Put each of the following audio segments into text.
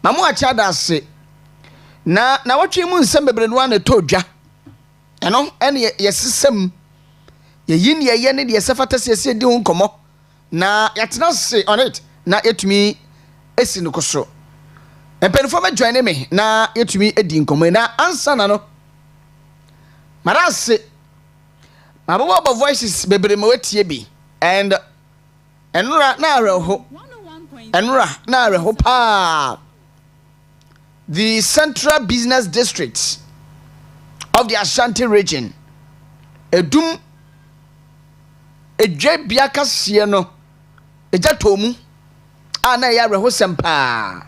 Mamu achada se na watwe mu nsem bebre no na todwa eno ene yesesem yeyin ye ne de yesefata sese di nkomo na yatena se on it na etumi esi no koso empenfo ma join me na etumi edi nkomo na ansa na no marase mababo voices bebre ma wetie bi and enura na areho enura na areho pa the Central Business District of the Ashanti region edum edwe biaka sie no eja tomu ana ya reho sempa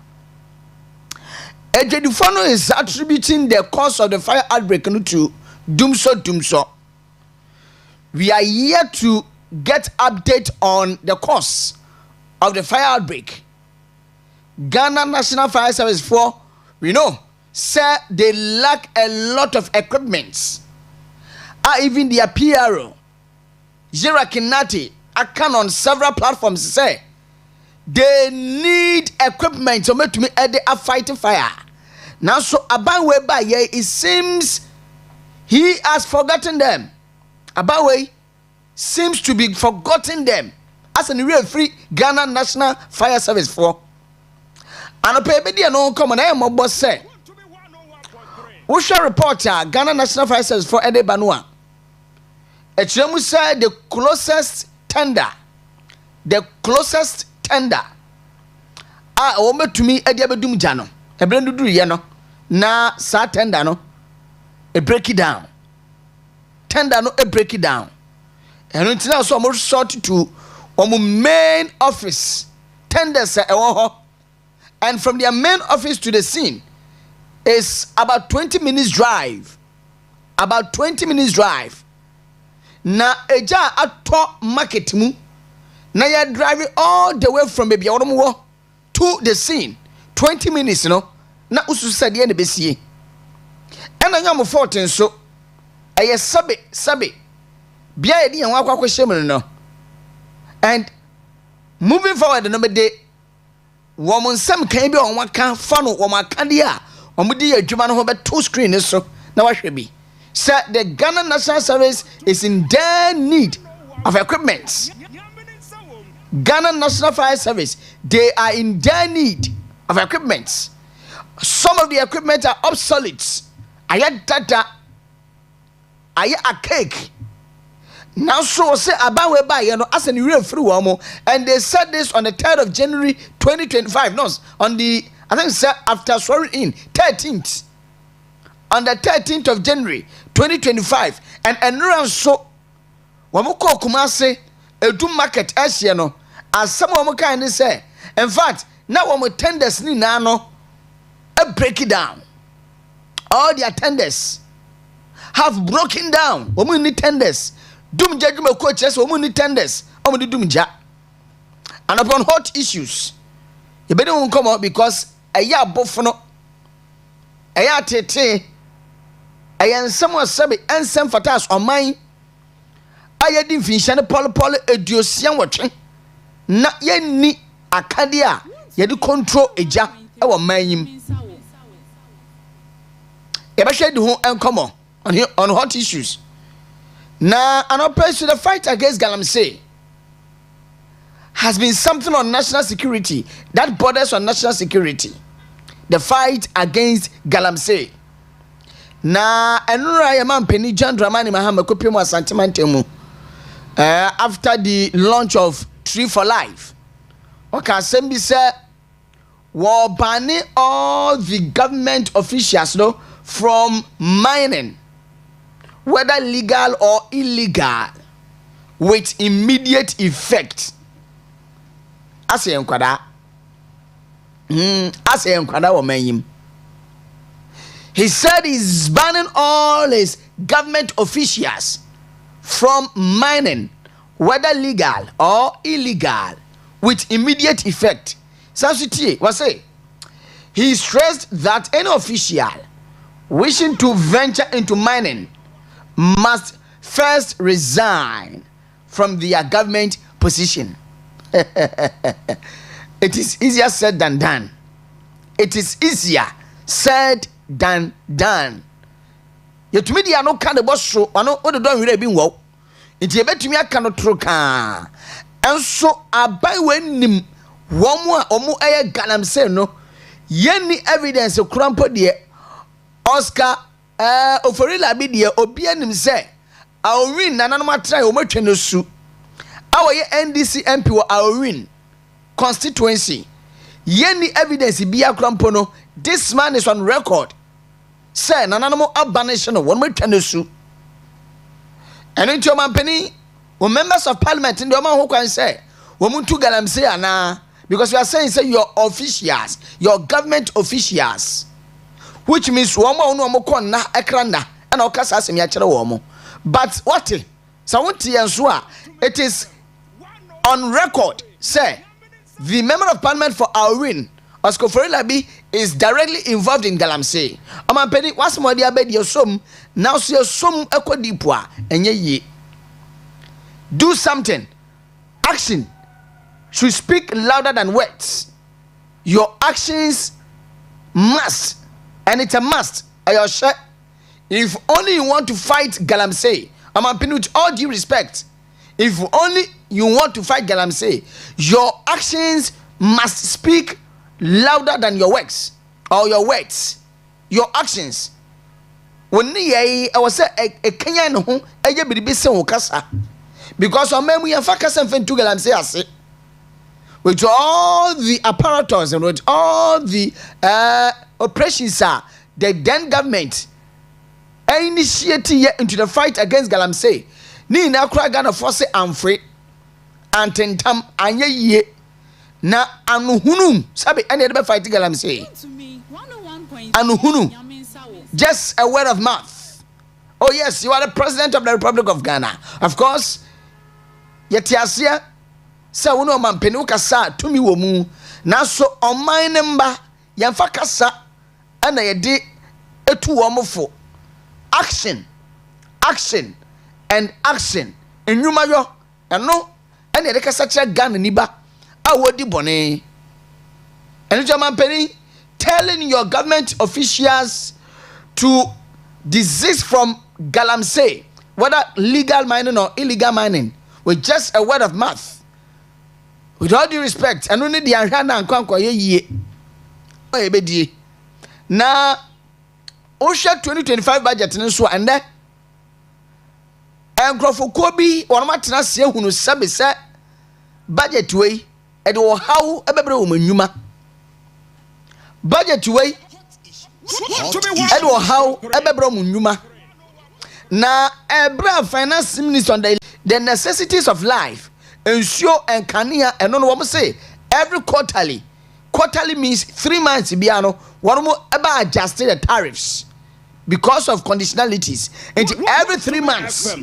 edwedifo is attributing the cause of the fire outbreak to dumso. We are here to get update on the cause of the fire outbreak. Ghana National Fire Service for we know say they lack a lot of equipment. Even the PRO Jira Kinati can on several platforms say they need equipment to make me a fighting fire. Now so Abawe by it seems he has forgotten them. Abawe seems to be forgotten them as a real free Ghana National Fire Service for. And a baby no come on my boss say Usha reporter Ghana National Fire Service for Ede Banua. Echiremu say the closest tender ome to me Ede Bedum Jano Ebrendu ye no na sa tender no e break it down tender no e break it down and until so mo sort to main office tenders e wo ho. And from their main office to the scene is about 20 minutes drive. About 20 minutes drive. Na eja ato market mu. Na ya driving all the way from baby odomo to the scene. 20 minutes no. Na usu sadie ne besie. Ena nyam 14 so. Eye sabe. Bia ye di yan akwa kwahye no. And moving forward no me de woman some can be on one can funnel or my candia or mudi a German over 2 screen so now I should be said the Ghana National Service is in their need of equipment. Ghana National Fire Service, they are in their need of equipment. Some of the equipment are obsolete. I had data, I had a cake. Now so say about by as a real free woman, and they said this on the 3rd of January 2025. No, on the I think say after swearing in 13th. On the 13th of January 2025, and around so Wamoko Kumasi Edu market no as some of kind say. In fact, now we tenders ni nano a break it down. All the attenders have broken down. We need tenders. Dum judgment coaches or money tenders or the doom ja. And upon hot issues, you better won't come out because a ya buffalo, a ya tete, a yan someone sabi and some fatas on mine. I didn't finish and poly education watching. Not yet ni Acadia, you do control a ja our mine. Ever shed the home and come on hot issues. Now, an operation to the fight against Galamsey has been something on national security that borders on national security. The fight against Galamsey. Now, Enura Yaman Penny John Dramani Mahama Kopimo Santimantemu after the launch of Tree for Life. Okay, Sembi said, war banning all the government officials from mining, whether legal or illegal, with immediate effect. Ase enkwada. He said he's banning all his government officials from mining, whether legal or illegal, with immediate effect. Sasiti was say he stressed that any official wishing to venture into mining must first resign from their government position. It is easier said than done. it is easier said than done. Yetumi dia no ka de boso ano o de don wira bi nwo. Nti yebetumi aka no tro ka. Enso abai wanim womu a omu eye galamsey no yeni evidence krampo de Oscar oforila bi de obi anim say awin nananom atra o matwe no su. Awoye NDC MP wo awin constituency. Yeni evidence bi akrampo no this man is on record. Say nananamo abanation one matwe no su. And into your company, when members of parliament in the man who can say, woman to galamsey ana, because you are saying say your officials, your government officials, which means woman no mo kon na ekranda and okasa asem ya kire wo mo. But what? So it is on record say the member of parliament for Awin Oscar Labi is directly involved in galamsey. Amampeni what's more dia bed your sum now see your sum ekodipua enye ye. Do something. Action should speak louder than words. Your actions must, and it's a must. If only you want to fight galamsey, Amampeni with all due respect, if only you want to fight galamsey, your actions must speak louder than your works or your words. Your actions. When I was a Kenya no ho eye biribi se wo kasa because on memu yemfa kasa mfa ntu galamsey ase with all the apparatus and with all the operations the then government initiated into the fight against galamsey ni na kura Ghana force amfre antentam anye ye na anuhunu sabe ene de be fight galamsey anuhunu just a word of mouth. Oh yes, you are the president of the Republic of Ghana. Of course, yetiasia sa wono mampeni ukasa tumi wo mu na so oman nemba yemfa kasa ana yede etu wo mofo. Action, action and action enwuma yo eno ene yede kasa kire Ghana niba a wodi bone eno mampeni telling your government officials to desist from galamsey, whether legal mining or illegal mining, with just a word of mouth. With all due respect, and only the Anhana and Kwankwa ye. Now, OSHA 2025 budget in so and that. And Kobi or Martina say who knows sabi say budget way, and how a baby woman yuma. Budget way. Edwo how ebebro munuma na ebra finance minister on the necessities of life ensure and kania eno no wo say every quarterly means 3 months biano one mo eba adjust the tariffs because of conditionalities and every 3 months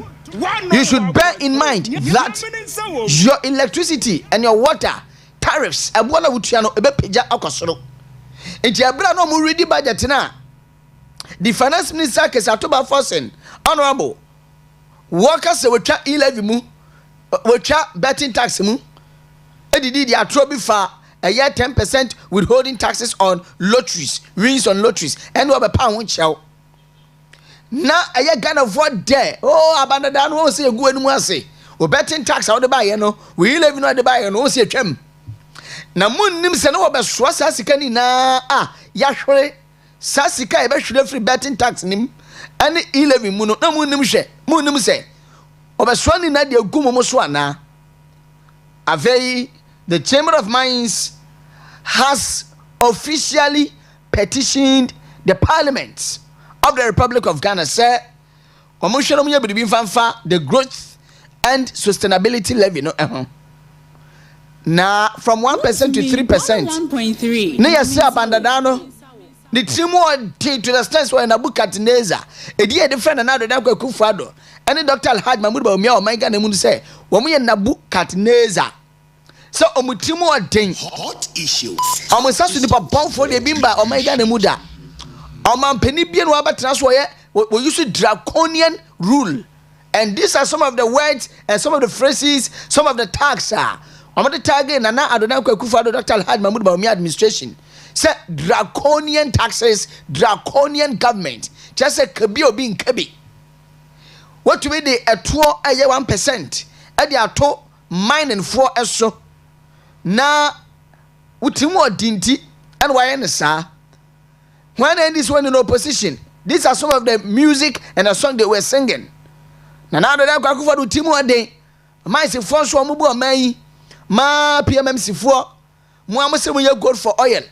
you should bear in mind that your electricity and your water tariffs ebona wutua ebe peja akosoro. Enti abra no mu ready budget na the finance minister Kesatoba Forsen honorable workers we twa 11 mu we twa betting tax mu edidi dia trobi fa a year 10% withholding taxes on lotteries wins on lotteries and we be pa ho chew na a year Ghana for there oh abandada no say egu enu ase we betting tax how dey buy ye no we 11 no dey buy ye no say twam na munnim se no obesoa sa sika ni na yahwere sa sika e be hwere free betting tax nim ane 11 mu no na munnim se obesoa ni na de agumo so ana avei the Chamber of Mines has officially petitioned the Parliament of the Republic of Ghana say omohwere mu ya bibi fanfa the growth and sustainability levy no na from 1% to 3%. 1.3. Ne yesi abandadano. The team to the stance where Nebuchadnezzar. A dear different another than Kufado. Any Dr. Alhaj Mahmoud Baumia or Manga Nemun say, when we are Nebuchadnezzar. So omutimo thing. Hot issues. Almost as to the bomb for the Bimba or Manga Nemuda. Oman Penibian Waba Transway, we use draconian rule. And these are some of the words and some of the phrases, some of the tags are. I'm the target and now I don't know Kufado Dr. Alhaj Mahmoud Baumia administration. say draconian taxes, draconian government. Just say kabi obi in kabi. What we de a 1%. Edi ato mining for eso. Na utimu dinti and why any sa. When this one in opposition, these are some of the music and the song they were singing. Now that I go for utimu ade. My se for so mubu amai. Ma PMMC for mo amase mo ye gold for oil.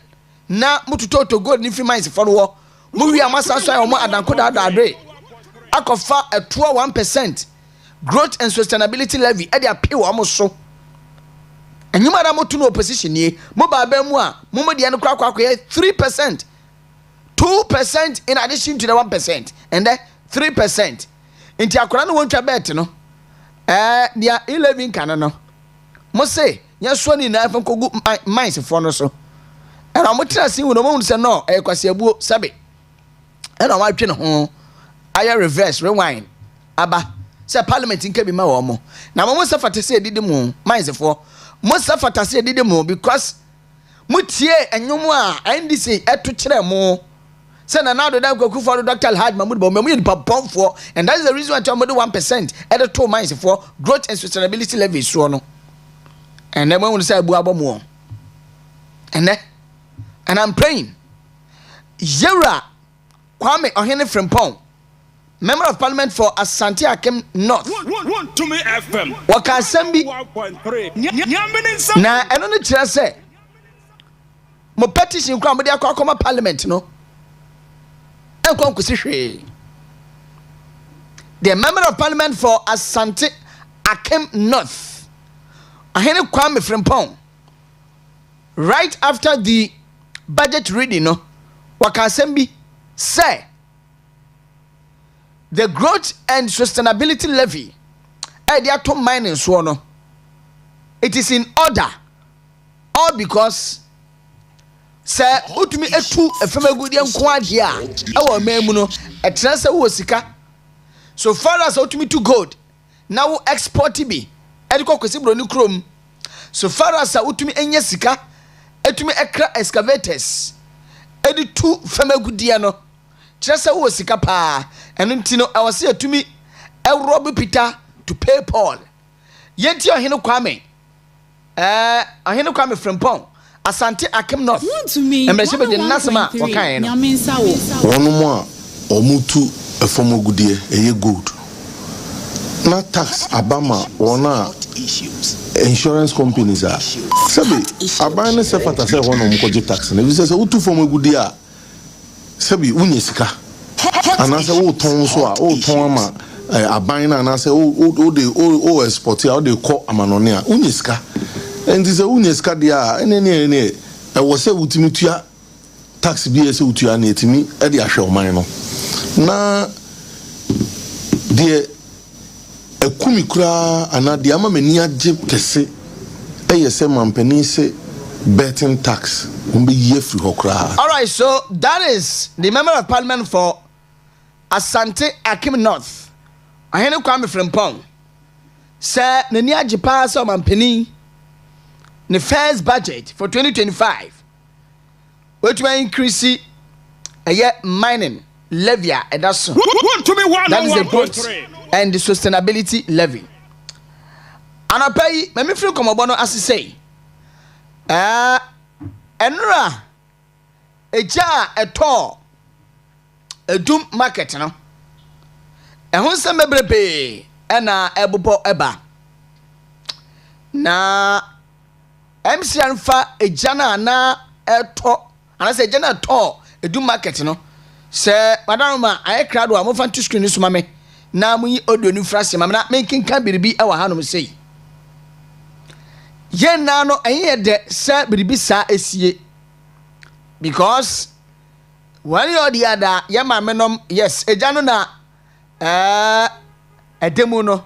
Na mututo to gold ni free mines for wo. Mo wi amasa so mo adanko da adre. Akofa a 1% growth and sustainability levy e dey appeal wo so. Enyuma da mo to no opposition ye. Mo ba ba mu a mo mo de no kwa 3%. 2% in addition to the 1% and then 3%. Inti akora no wontwa bet no. Dia 11 kana no. Mo say yeso ni na afan kogu mines for no so. And I'm trusting when no say no e kwase abuo sabe. And I'm atwe no ho aya reverse rewind aba say parliament nka bi ma wo mo. Na mo say fata say didi mo mines for. Mo say fata say didi mo because mo tie enwom a NDC eto kire mo. Say na now the Kwaku for Dr. Haj Mahmoud Bo me pom for, and that is the reason why I'm 1% at the 2 mines for growth and sustainability levy so no. And then when we say abu abomo. And I'm praying. Yera Kwame Ohene Frimpong, Member of Parliament for Asante Akem North. To me FM. Wakasembi 1.3. Na eno ne kire say mo petition kwa mo de akwa parliament no. The Member of Parliament for Asante Akem North, Ahene Kwame Frimpong, right after the budget reading, no, Wakasembi say the growth and sustainability levy, to mining swono, it is in order, all because. Sir, utumi etu efemagudi enkwade a ewo memu no etrase wo sika so far as utumi to gold now export bi ediko kwesi bro ni krom so far as utumi enye sika etumi ekra excavators editu femagudi no trase wo sika pa eno ntino awase etumi ewrob peter to pay Paul yenti ohene kwame Frimpong Asante Akem North. Emreshebe de nasema wakae no. Wono mo a omutu efomogudie eye gold. Na tax abama wona insurance companies are. Sabi abane se fata se wono mkoje tax na bi se utu fomogudie a sabi unye sika. Anase wo ton so a wo ton ama abane na anase wo de export a wo de ko amanone a unye sika. And this is a uneska dia ene I was say utimitua tax bi ese utua na etimi e de ahwe oman no na de ekumi kura ana de ama mani age kese eyese mampani se betting tax umbe yefri hokra. All right, so that is the Member of Parliament for Asante Akem North. Ahene Kwame Frimpong say nani age pa so mampani the first budget for 2025, which will increase a mining levy, and that is the growth and the sustainability levy. And I pay me feel come abono as I say, enra eja eto edum market no. Ehun se mebrebe na ebobo eba na MC Anfa ejana na eto ana se ejana to edu market no se madam ma aye crowd wa mo fan to screen so mame na mu yi audio ni frase mame na making kan biribi e wa hanom sei ye na no enye de se biribi sa esie because one or the other ye mame nom yes ejano na edemu no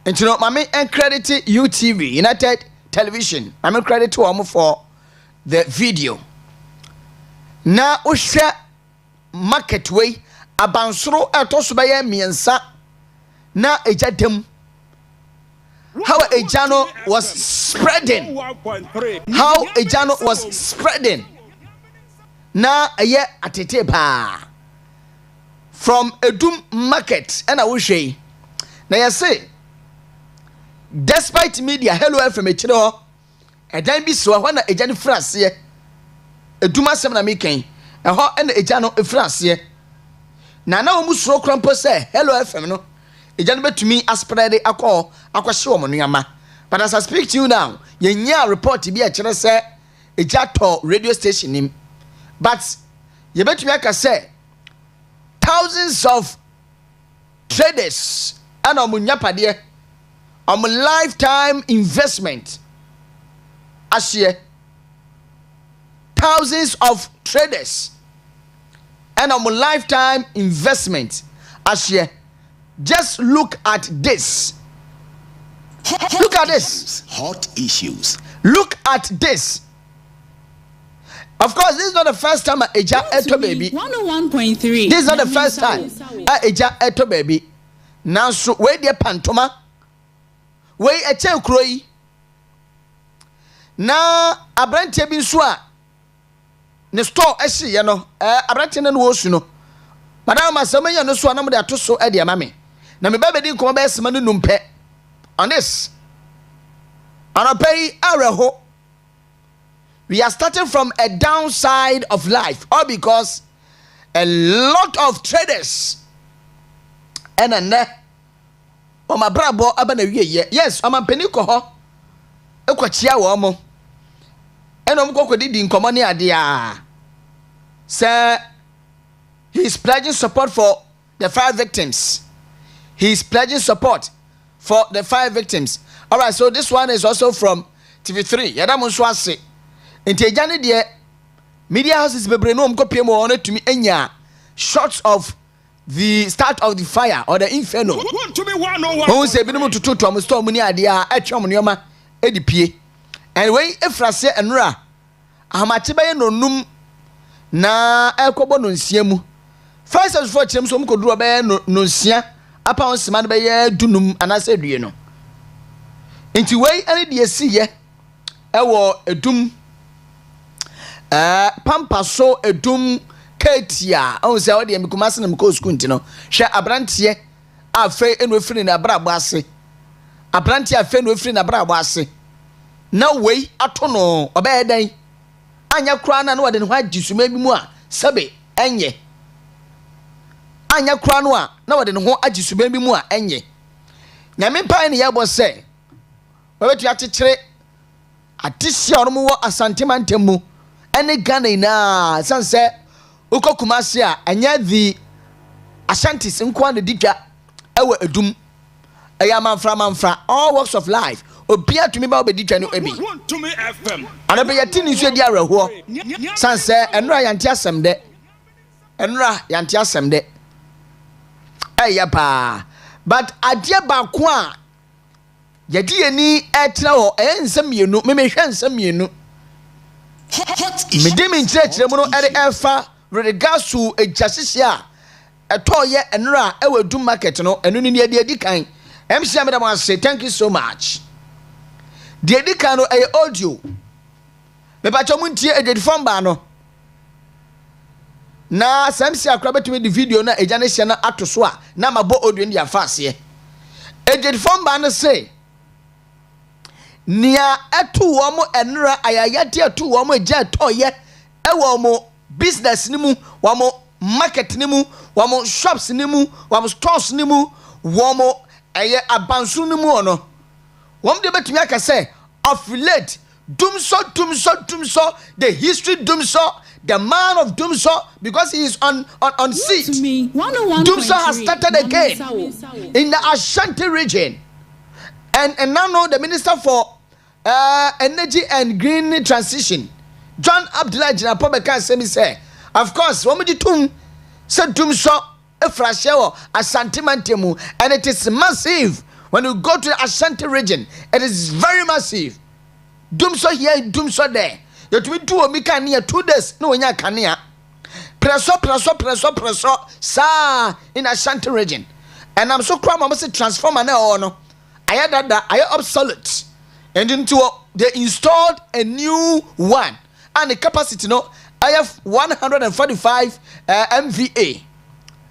entino mame en credit UTV United Television. I'm credit to them for the video. Na usha market way abansoro etosubaye miensa na ejadem. How Ejano was spreading. How Ejano was spreading. na ɛyɛ atete pa from Edum market and I will say na yɛse despite media hello FM ekyire hɔ ɛdan bi so hɔ na egya ne fira aseɛ Edum asɛm na meken ɛhɔ ɛna egya no efira aseɛ na wɔn suro krampo sɛ hello FM no egya no betumi aspread akɔ akɔhye wɔn nneɛma but as I speak to you now yɛnya report bi ɛkyerɛ sɛ egya tɔ radio station nim but yɛbɛtumi aka sɛ thousands of traders and omunyapade lifetime investment asye thousands of traders and lifetime investment asye just look at this look at this hot issues look at this. Of course, this is not the first time Eja eto baby. 101.3. This is not the first time Eja eto baby. Now so where the pantoma, where a chen kroi. Na abrante bi nso a ne store ehye ye no abrante na no wosu no. Madam Masamanya no so anam de ato so e de mame. Na me babedi nkomo be sema no numpe. On this. Anapay areho. We are starting from a downside of life, all because a lot of traders and my brabo abana yes, I'm a peniko ho ekwachia wo mo enom kokodi di nkomo ne ade a say he is pledging support for the 5 victims. He is pledging support for the 5 victims. All right, so this one is also from TV3. Yada mo so ase nti egya ne de media houses bebre no mkopie mo ono tumi enya shots of the start of the fire or the inferno. Who say binu tutu to am storm ni ade a atwam neoma edipie and when efrase enra ahamache baye nonum na ekobo no nsia mu first as for chem so mkoduro baye no nsia apa on sima de baye dunum anase due no nti wey ane de asiye ewo edum pampa so edum ketia on say odi em Kumasi na mko school ntino hwe abrantie afa enu efiri na brabo ase abrantie afa enu efiri na brabo ase na wei ato no obaye dan anya kura na no de ne ho agisuma bi mu a sabe enye anya kura no a na de ne ho agisuma bi mu a enye nyame pan ne yebo se webetu akyekere atisia ono wo asantemantemu ene Ghana na sanse uko Kumasi a anya the Ashantis nkwa na didwa ewe edum eya manfra all walks of life obia tumi ba obedidwa no ebi anabe yatini so di areho sanse enra yante asem de eya pa but adie ba ko a yadi ani etra ho ensem yenu memehwe ensem yenu medemi nkyerɛkyerɛ mu no ɛde ɛfa regards to ejasisi a ɛtɔyɛ enra ɛwɔ Edum market no ɛno ni ade adi kan MC Madam I say thank you so much de adi kan no ɛyɛ audio me pa chɔ mu ntie ejedi form ba no na MC Accra betumi di video na eja ne hye na ato so a na mabɔ audio ndi afa ase ejedi form ba no say nia etu wo mo enra ayayade etu wo mo eja toye e wo mo business ni mu wo mo market ni mu wo mo shops ni mu wo mo stores ni mu wo mo eye abansu ni mu ono wo mo de betumi aka say affiliate dumso the history dumso the man of dumso because he is on seat. Dumso has started again in the Ashanti region and now the minister for energy and green transition John Abdullah Jinapo beka say of course wo mudi tum say dumso efrashewo Ashanti mantemu and it is massive when you go to the Ashanti region it is very massive dumso here dumso there you to do o mika near 2 days no nya kanea preso sa in Ashanti region and I'm so proud mama say transformer na o no ayadada ay obsolete and into they installed a new one and the capacity no I have 145 MVA.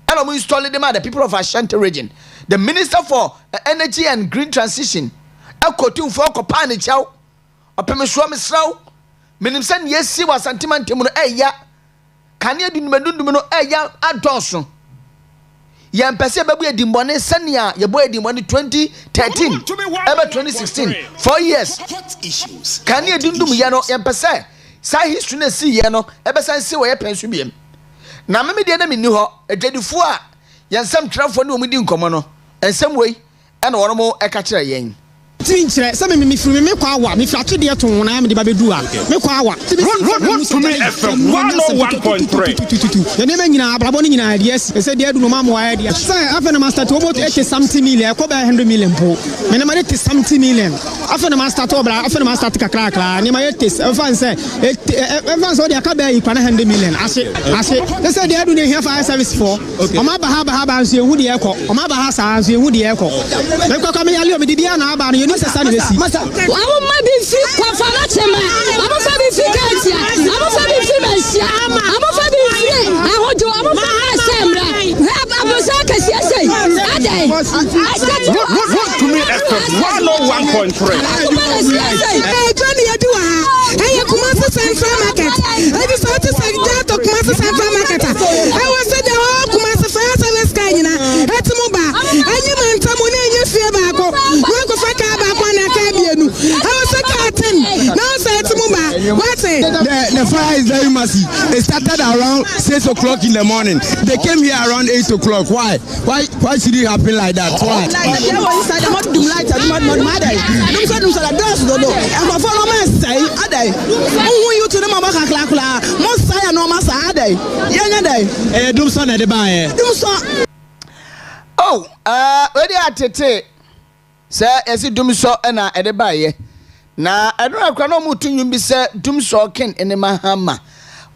And I'm installing them at the people of Ashanti region. The Minister for Energy and Green Transition, a cotton for Copani Chow, a Pemiswami Slow, Minimson, yes, see was Santimantimuno, ya. Can you do Meduno, ya, at Dawson? Yan Pacific Dimbone, Sanya, your boy Dimbone 2013, ever 2016, 4 years. Can you do Yano, Yan Pacific? Say history na see yano ebe san se wo ye pensu biem na me de na menni ho adwadifo a yansam trafo ne omudi nkomo no ensam wei e na wono mo e ka kire yen tinchire se me firi me kwa awa me flatwe de to wona me de ba bedu a me kwa awa to me FM 101.3 ye ne me nyina abrabo ne nyina yes se de adu no ma mo wa de say afa na master to about 80 something million ko ba 100 million po me na ma de something million afa na master to bra afa na master kakra ne ma ye tes afa say afa so de aka ba yi kwa na 100 million ase se de adu ne here fire service for o ma ba ha so ehu de ekọ o ma ba ha sa so ehu de ekọ me kwa me yale o me di na aba no masa amo ma bi fi kwa fara chema amo fa bi fi katia amo fa bi fi mansia amo fa bi fi ahojo amo fa asemra abo sa kasia sei adai to me FM 101.3 Johnny Yadua Kumasi Central Market I so to say that to Kumasi Central Market I was said the whole Kumasi Fire Service Kanyina Etumuba Anyman Tamune Yefia Bako Wako Faka Bako na Kabienu I was a curtain now say Etumuba what's it the fire is very massive. It started around 6 o'clock in the morning. They came here around 8 o'clock. Why should it happen like that? Why? Oh, where they are tete, sir, as you do so and I at the buyer. Na adura kwa no mutu nyumbi se dum so ken ene mahama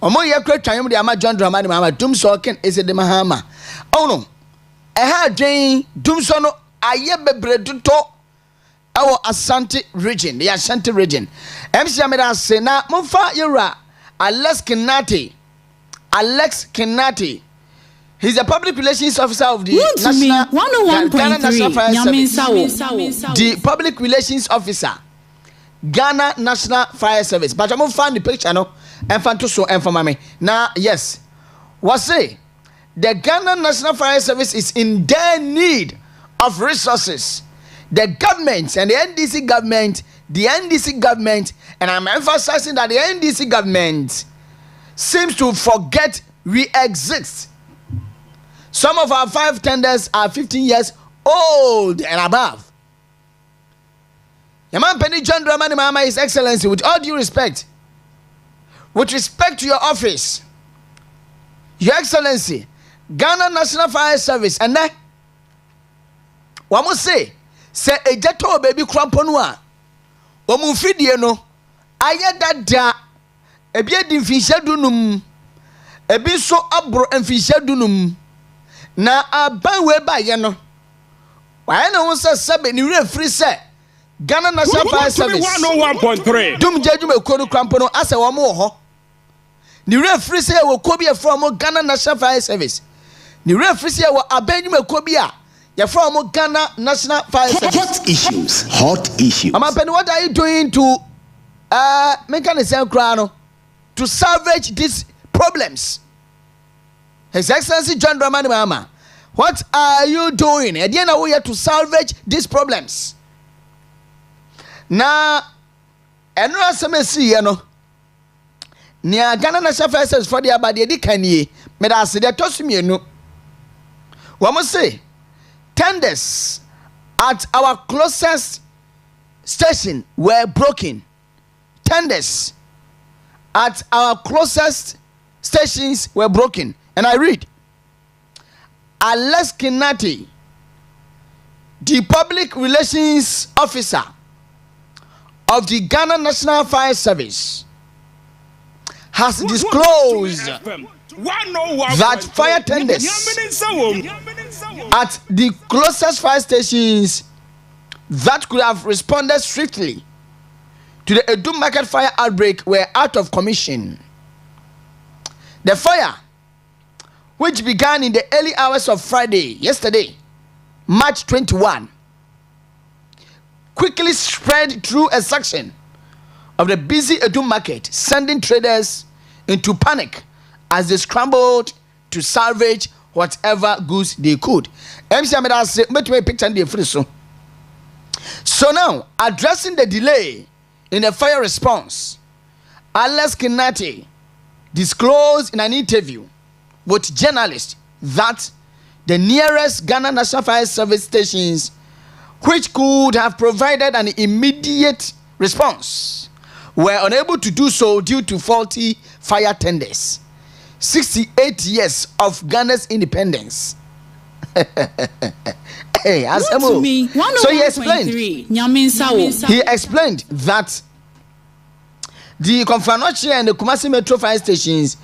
omo ye kra twan de ama John Dramani mama dum so ken ese de mahama oh no e ha dwen dum so no aye bebredu to awo Ashanti region the Ashanti region MC Ameda say na momfa yura Alex Kenati he's a public relations officer of the National Fire Service. The public relations officer Ghana National Fire Service. But I'm find the picture no and fan to so and for me. Now, yes. What say? The Ghana National Fire Service is in their need of resources. The government and the NDC government, and I'm emphasizing that the NDC government seems to forget we exist. Some of our 5 tenders are 15 years old and above. Yaman Penny John Dramani Mama, His Excellency, with all due respect, with respect to your office, Your Excellency, Ghana National Fire Service, and then, what must say a jeto baby cramponua, Wamu Fidiano, Ayada da, a bearding fisher dunum, a bit so abro and fisher dunum, na a banwe by yano. Why no one says Sabin, you real free set. Ghana National Fire Service 101.3 Dum Judgment Kodu Crampono as a wamo. The referee say will Kobia from Ghana National Fire Service. The referee say will Abenuma Kobia. You're from Ghana National Fire Service. Hot issues. Amapen, what are you doing to make an example to salvage these problems? His Excellency John Dramani Mama, what are you doing? At the end of the year to salvage these problems. Na enra semesi ye no nia Ghana National Fire Service for the abade di kanie me da se de tosumienu wo mo say tenders at our closest station were broken. Tenders at our closest stations were broken, and I read Alex Kenati, the public relations officer of the Ghana National Fire Service, has disclosed that fire tenders at the closest fire stations that could have responded swiftly to the Edum Market fire outbreak were out of commission. The fire, which began in the early hours of Friday, yesterday, March 21, quickly spread through a section of the busy Edu market, sending traders into panic as they scrambled to salvage whatever goods they could. So now, addressing the delay in the fire response, Alex Kinati disclosed in an interview with journalists that the nearest Ghana National Fire Service stations, which could have provided an immediate response, were unable to do so due to faulty fire tenders. 68 years of Ghana's independence. Hey, so he explained that the Konfanoche and the Kumasi Metro fire stations,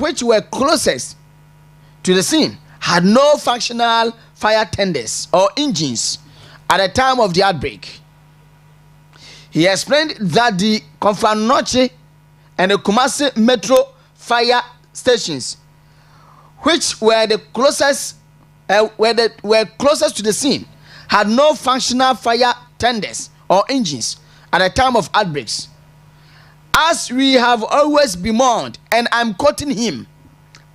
which were closest to the scene, had no functional fire tenders or engines at the time of the outbreak. He explained that the Konfanoche and the Kumasi Metro fire stations, which were the closest were closest to the scene, had no functional fire tenders or engines at the time of outbreaks. As we have always bemoaned, and I'm quoting him,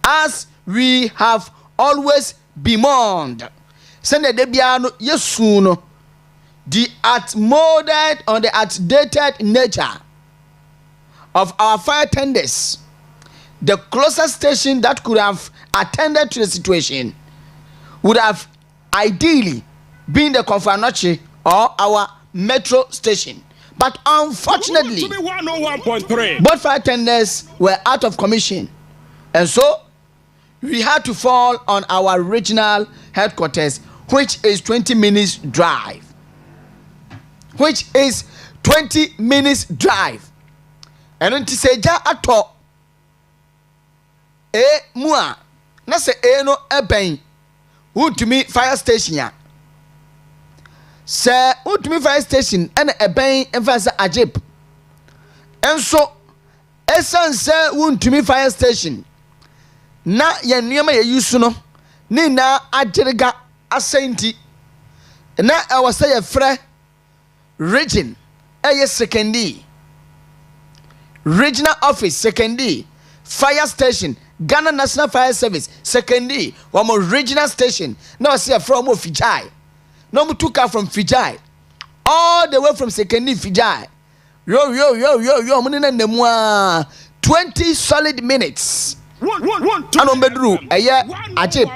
as we have always bemoaned, the outmoded or the outdated nature of our fire tenders. The closest station that could have attended to the situation would have ideally been the Konfanoche or our metro station. But unfortunately, both fire tenders were out of commission. And so, we had to fall on our regional headquarters, which is 20 minutes drive. Which is 20 minutes drive. And when to say, ja ato, mua, na se no eben, to me fire station ya. Se to me fire station, and eben emphasize ajip. And so, esan se to me fire station, na ye niyama ye yusuno, ni na ajiriga asenti, na awasa ye fre, region, secondary, regional office, secondary, fire station, Ghana National Fire Service, secondary, one more regional station. Now I see a from Fijai. No more took out from Fijai, all the way from secondary Fijai. Yo, money 20 solid minutes. Ano bedru, aya ajip.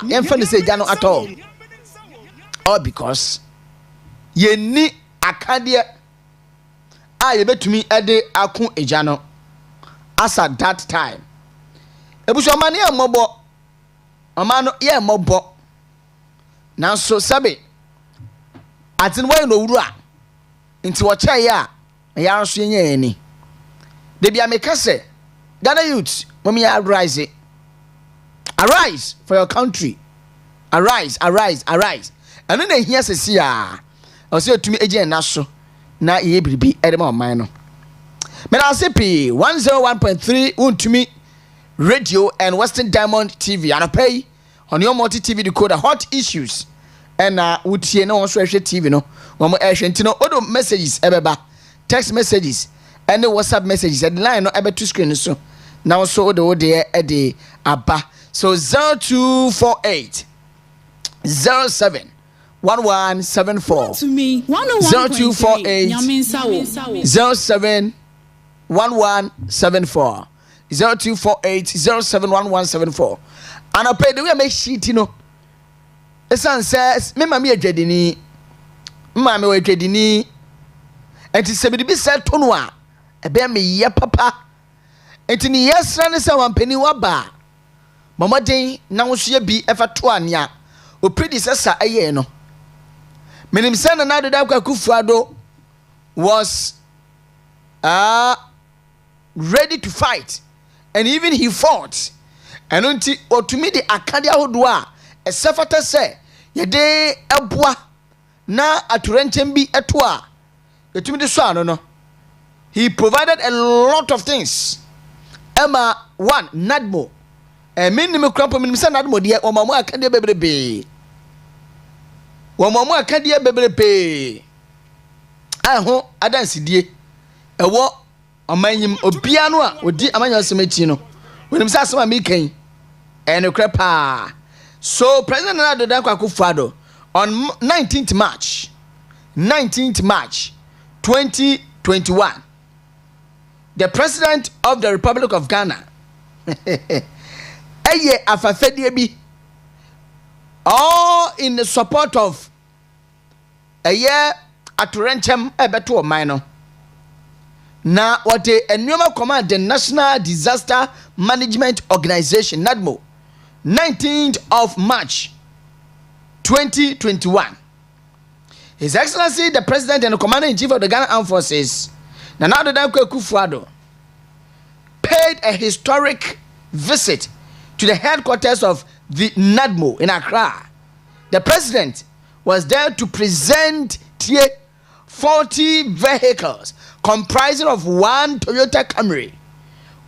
Yemfa say jano at all. All because ye ni akadia ye betumi ede akun ejano as at that time. Ebuso mani e mobo amano ye mobo nanso sabe atin way no wuru a nti wo cha ya ya so yenye ni de bia meka se Ghana youth mommy arise for your country, arise eno na hia sesi a o se otumi eje na so na ye biribi edema oman no me na se p 101.3 untumi radio and Western Diamond TV and pay on your multi TV decoder hot issues and utie no so ehwe TV no mo ehwe ntino odo messages ebeba text messages and the WhatsApp messages and line no ebe to screen so now so the ode e aba so 0248 07 1174 to me 0248 07 1174 0248 071174 and I pay the way make shit you know. Esan says me mama adwadini mama we adwadini enti se bi se to no a ebe me ye papa enti ni yesra ne se wampani waba mama den na wo so ye bi efa to ania o predecessor aye no menim se na na da kwakufuado was ready to fight. And even he fought. And until or to me the Akadia Hodua, a sefata say, Yade Abwa, na aturenchembi etwa. To me the son, no. He provided a lot of things. Emma 1 Nadmo minimum crop minimum Nadmo dear or Mamma can be baby. One Mamma can be baby. I hope I dance dear. A walk on my piano or dear Amaya Semetino. When I'm Sassama Mickey and a crepa. So President Nado Akufo-Addo on 19th March 2021, the President of the Republic of Ghana, all in the support of a year at Renchem Ebeto Minor. Now, what a new command the National Disaster Management Organization, NADMO, 19th of March 2021. His Excellency, the President and the Commander-in-Chief of the Ghana Armed Forces, Nana Addo Akufo-Addo, paid a historic visit to the headquarters of the NADMO in Accra. The President was there to present 40 vehicles comprising of 1 Toyota Camry,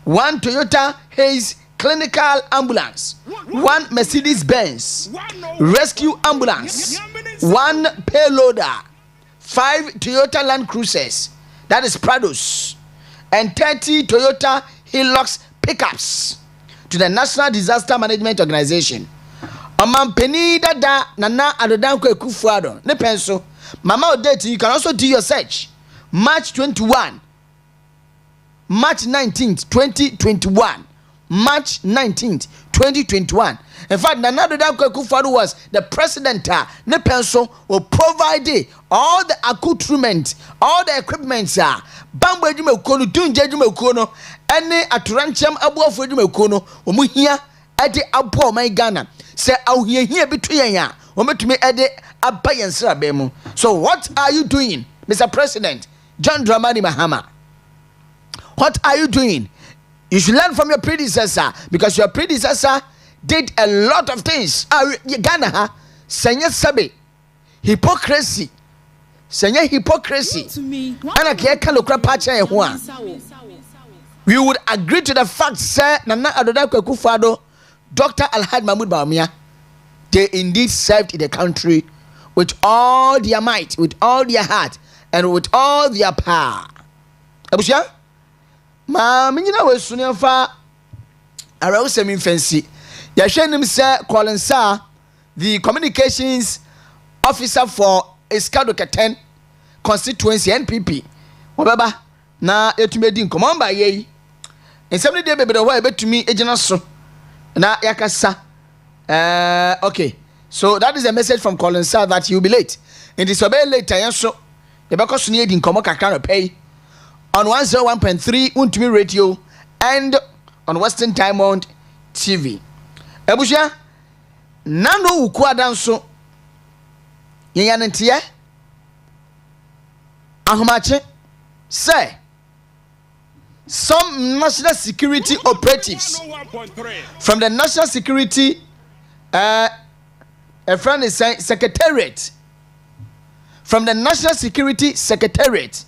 1 Toyota Hayes clinical ambulance, 1 Mercedes-Benz rescue ambulance, 1 payloader, 5 Toyota Land Cruisers, that is Prados, and 30 Toyota Hilux pickups to the National Disaster Management Organization. Omampeni dada Nana Addo Akufo-Addo ne penso mama odate. You can also do your search. March 19th 2021. March 19th 2021. In fact, Nana Addo Akufo-Addo was the president. Ne penso will provide all the accoutrement, all the equipment. Bambo edwuma kono, dunje edwuma kono, ene atoranchem abuafo edwuma kono. Omu hia ede abo man Ghana. Say awhia bitu yen a, ometumi ede aba yen srabe mu. So what are you doing, Mr. President John Dramani Mahama? What are you doing? You should learn from your predecessor, because your predecessor did a lot of things. Ghana, senye sabe, hypocrisy, senye hypocrisy. We would agree to the fact, sir, Nana Addo Akufo-Addo, Dr. Alhaji Mahmoud Bawumia, they indeed served in the country with all their might, with all their heart, and with all their power. Abushia? Ma minyina we sunia fa arawo semi fancy ya hwenim se Kolensa, the communications officer for Eskado Keten constituency NPP obaba na etumedi nkomamba ye ensem de bebe de ho ebetumi ejina so na yakasa. Okay, so that is a message from Kolensa that you will be late. In this obey later yanso the because need nkomo kakra no pay on 101.3 Untumi Radio and on Western Diamond TV. Ebushia nano ukwada nso yenyanentie ahomache say some national security operatives from the National Security a friend is saying Secretariat, from the National Security Secretariat,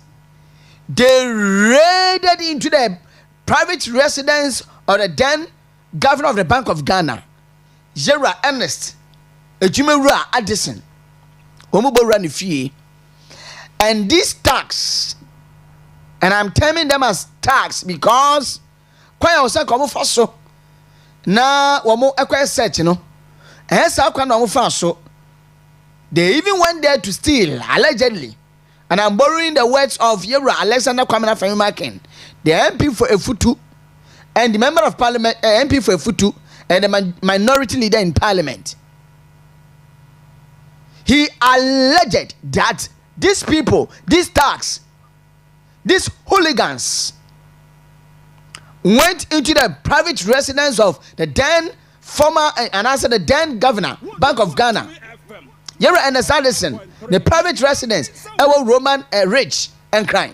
they raided into the private residence of the then governor of the Bank of Ghana, Yera Ernest Ejumewura Addison, and these tax, and I'm terming them as tax because kwaya osa komo faso na womo ekwa search no ehsa kwa na womo faso. They even went there to steal, allegedly. And I'm borrowing the words of Yera Alexander Kwamina Fayumaken, the MP for Efutu, and the member of parliament, MP for Efutu, and the minority leader in parliament. He alleged that these people, these thugs, these hooligans, went into the private residence of the then former, and I said the then governor, Bank of Ghana, Yera Ernest Addison, the private residence, Roman rich and crime.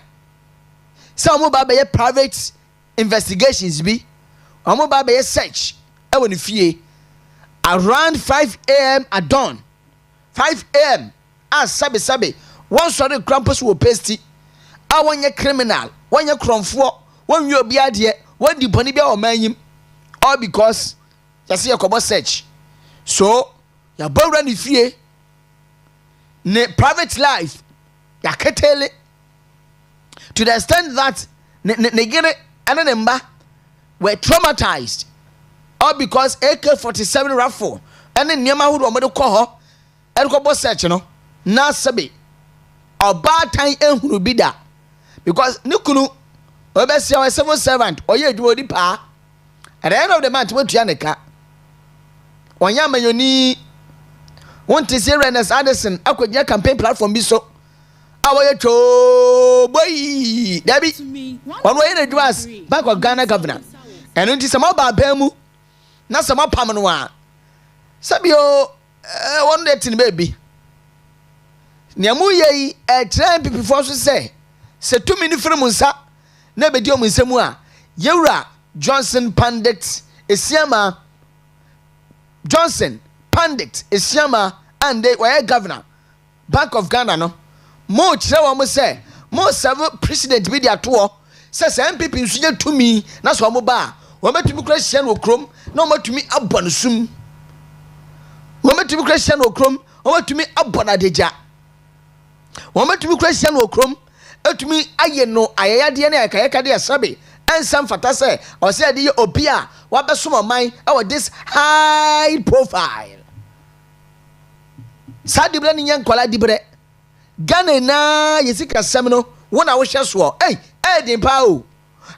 Some of the private investigations be, a search, around 5 a.m. at dawn. 5 a.m. as Sabi, one sort of crumpus will paste it. I want your criminal, one your crumfo, one your beard, What the boni bia o manyim all because you see a search. So ya bawra ni fie ne private life ya ketele to the extent that ne gere and ne mba were traumatized all because AK-47 rifle and then nyama hu do call ho and ko search no na sabe oba tan ehunu bi da because nikunu obesia wa civil servant oye adwodi pa at the end of the month we tua neka onya mayoni won't see Rennes Addison akwadnya campaign platform bi so awoye to boy dabi one way in advance back of Ghana governor and unti sama ba bamu na sama pam no a sabio one day tin baby niamu yi try people for so say tumi ni fremu nsa na bedi o nsemu a yewura Johnson Pandit esiama Johnson Pandit esiama and they were governor Bank of Ghana no mo kire wo mo say mo serve president bi dia to say MPP nsuye tumi na so mo ba wo metumi kra hia no krom na mo metumi abɔ no sum wo metumi kra hia no krom wo metumi abɔ na deja wo metumi kra hia no krom etumi aye no ayayade na yakayaka de asabe ensam fata say o say de obi a wa besom man e this high profile sadibra ni nyankola dibre Ghana na yesika sem no wona wo hwe so din pa o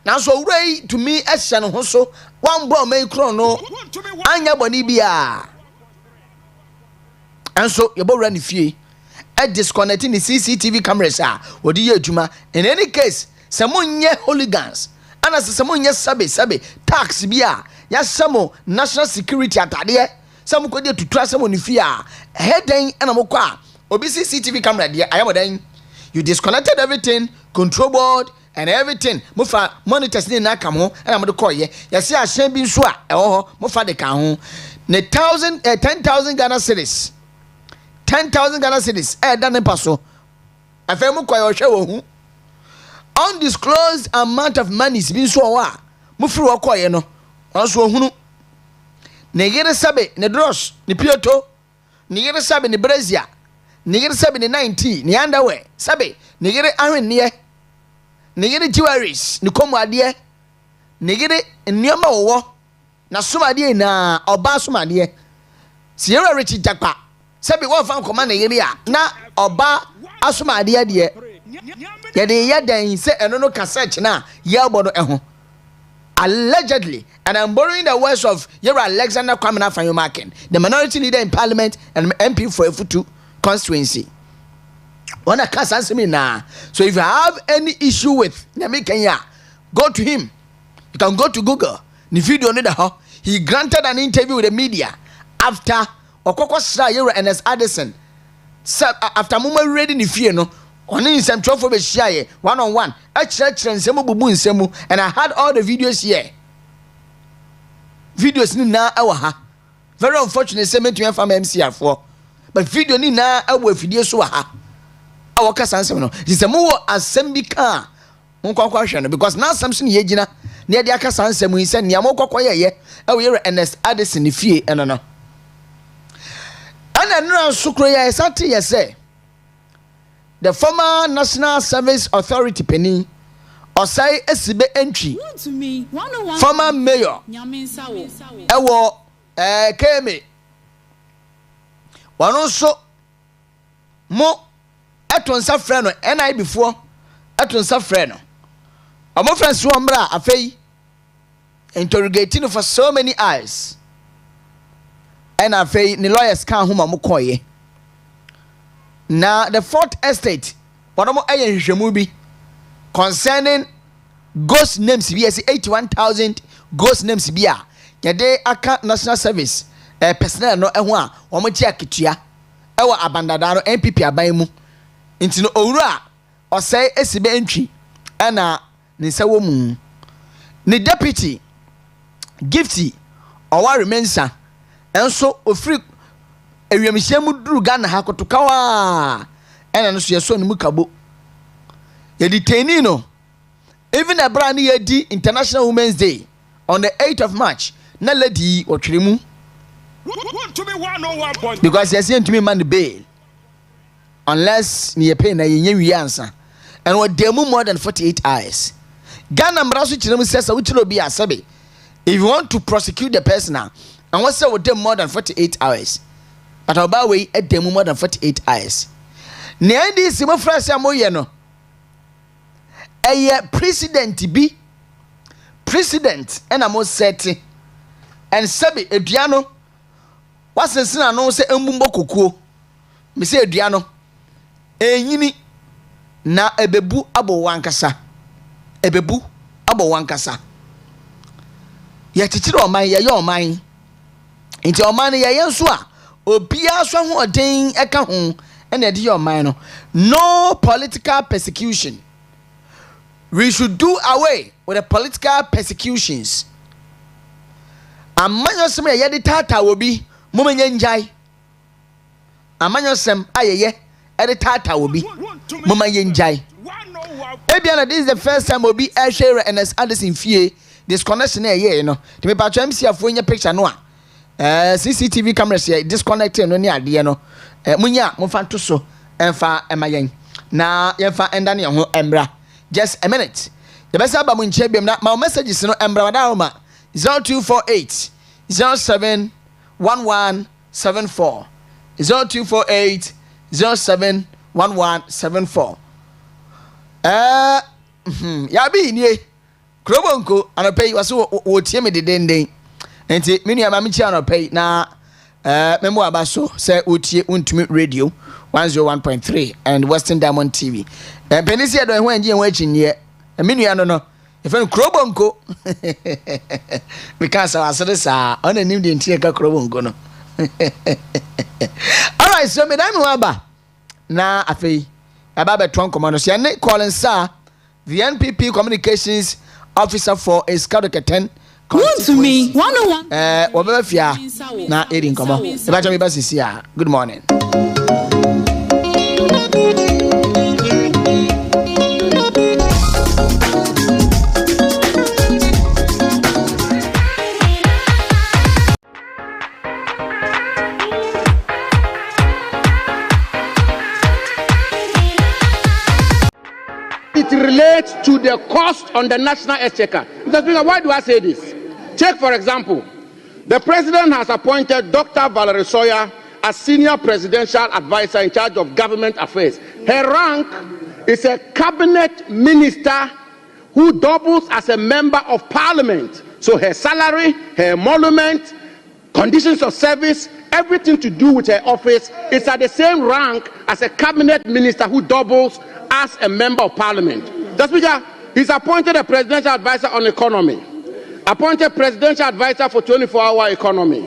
na so wurei to me ehye no ho so wan bo man kro no anya boni bia enso ye bo run fie disconnecting the CCTV cameras odi ye adwuma in any case samonye hooligans ana samonye sabe tax bia ya samo national security atade sam ko de tutura samo ni fie headen ana mokwa obi CCTV camera dia ayamodan you disconnected everything control board and everything mofa monitors ni na kam ho ana mo de koye ya se ahyan bi nso a ewo ho mofa de kan ho ne 10,000 Ghana cedis 10,000 Ghana cedis dane paso afemu koye ohwe wo hu undisclosed amount of money bi nso wa mofiri wo koye no onso ohunu ne yere sabe ne dross ne pieto ne yere sabe ne brazia ne yere sabe ne 90 ne underwear sabe ne yere ahwenneɛ ne yere jewelries ne komade ne yere nneɛma wo na somade na oba somade si yere rich jakpa sabe wo fan koma ne yere a na oba asomade de yede yadan se eno no cassette na yabo no eho allegedly, and I'm borrowing the words of Yera Alexander Kwamina Fanyomaken, the minority leader in parliament and MP for Efutu constituency. Wanna cast answer me now. So if you have any issue with Nyame Kenya, go to him. You can go to Google. The video he granted an interview with the media after Okoko Sra Yera and Addison. After Muma reading the fear no. Only some trophy be share one-on-one. A church and semu bubu nsemu, and I had all the videos here. Videos ni na awa ha. Very unfortunate say me to fam MCR4. But video ni na awa video so ha. Awa kasa nsem no. Di se mo asem bi ka. Mo kwakwa hwe no because now Samson ye gina na de aka sansem yi se ne mo kwakwa ye awa ye Ernest Addison fie eno no. Ana no sukro ya esate ye say the former National Service Authority penny Osai Esibe Enchill former mayor ewo Keme wano so mo etonsa frɛ no NI before etonsa frɛ no amo friends wo mbra afei interrogating for so many hours and afei ni lawyers kan ho ma mo koye. Now the fourth estate, one more hwehwemu concerning ghost names bi 81,000 ghost names bi a yede aka national service personnel no eho a omo chi akitua ewa abandada no MPP aban mu nti no owura osai esibe entry na ne sawo mu ne deputy gifty oware mensa enso ofri ewiamhyemu duru Ghana ha kotokawa ena no so yeso ne mu kabo ye detaining no Even a brand new International Women's Day on the 8th of March. Na lady Okyeremu. Because you're saying to me man the bail. Unless you pay na you answer. And what demo more than 48 hours. Ghana Mrasu Chiremu says which will be a sabi. If you want to prosecute the person now, and what's say with them more than 48 hours. But about way a demo more than 48 hours. Neandi Simo Frasa Moyeno. A president be president and a most setting. And Sabi Ediano what's the sin no say embumbo kukuo. Me say Ediano enyini na ebebu abo wankasa. Ebebu abo wankasa. Ye chichire oman ye oman. Nti oman ye yenso a obia so ho oden eka ho ena de oman no. No political persecution. We should do away with the political persecutions. Amanyosem ye de tata obi momenye njai. Amanyosem ayeye de tata obi momenye njai. Ebiana, this is the first time obi share and as others in fear disconnection here, you know. To me patch MC afo nya picture no a. CCTV cameras here disconnect no ni ade no. Munya mo fa to so emfa emayen. Na yemfa enda ne ho embra. Just a minute. The best about Munche Bim my messages no Embra 0248 07 1174 0248 07 1174. Ya bi nie Krobonko anopay waso wotie me dedenden. Enti me nua ma me chi anopay na memo abaso say wotie untumi radio 101.3 and Western Diamond TV. Penisi edo ho anje ho achinye. Me nua no efen Krobonko. Because asere sa on anim de ntie ka Krobonko no. All right, so me dan aba na afei Ababe Tron Commando Siane calling sir the NPP communications officer for a scout 10 to me 101 Wabefia na Erin Komo. Good morning. It relates to the cost on the national exchequer. Why do I say this? Take, for example, the president has appointed Dr. Valerie Sawyer as senior presidential advisor in charge of government affairs. Her rank is a cabinet minister who doubles as a member of parliament. So her salary, her emolument, conditions of service, everything to do with her office is at the same rank as a cabinet minister who doubles as a member of parliament. The Speaker, he's appointed a presidential advisor on economy, appointed presidential advisor for 24-hour economy,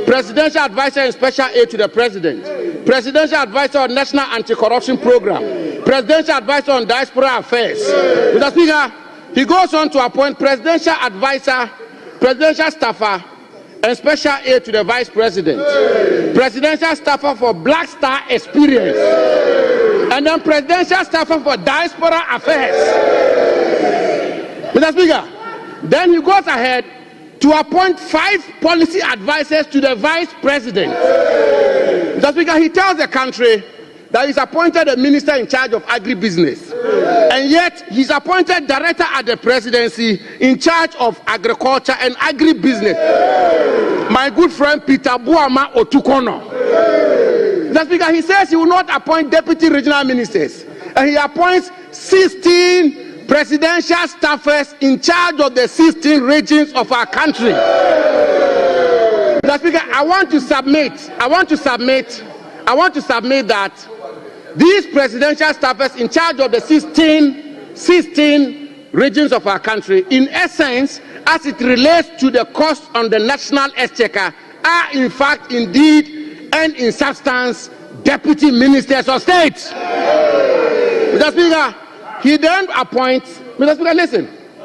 presidential advisor in special aid to the president, presidential advisor on national anti-corruption program, presidential advisor on diaspora affairs. Mr. Speaker, he goes on to appoint presidential advisor, presidential staffer, and special aid to the vice president, presidential staffer for Black Star Experience, and then presidential staffer for diaspora affairs. Mr. Speaker, then he goes ahead to appoint 5 policy advisors to the vice president. Mr. Speaker, he tells the country that he's appointed a minister in charge of agribusiness, and yet he's appointed director at the presidency in charge of agriculture and agribusiness. My good friend Peter Buama Otukono. The Speaker, he says he will not appoint deputy regional ministers, and he appoints 16 presidential staffers in charge of the 16 regions of our country. The Speaker, I want to submit that these presidential staffers in charge of the 16 regions of our country, in essence, as it relates to the cost on the national exchequer, are in fact, indeed, and in substance, deputy ministers of state. Mr. Speaker, he then appoints, Mr. Speaker,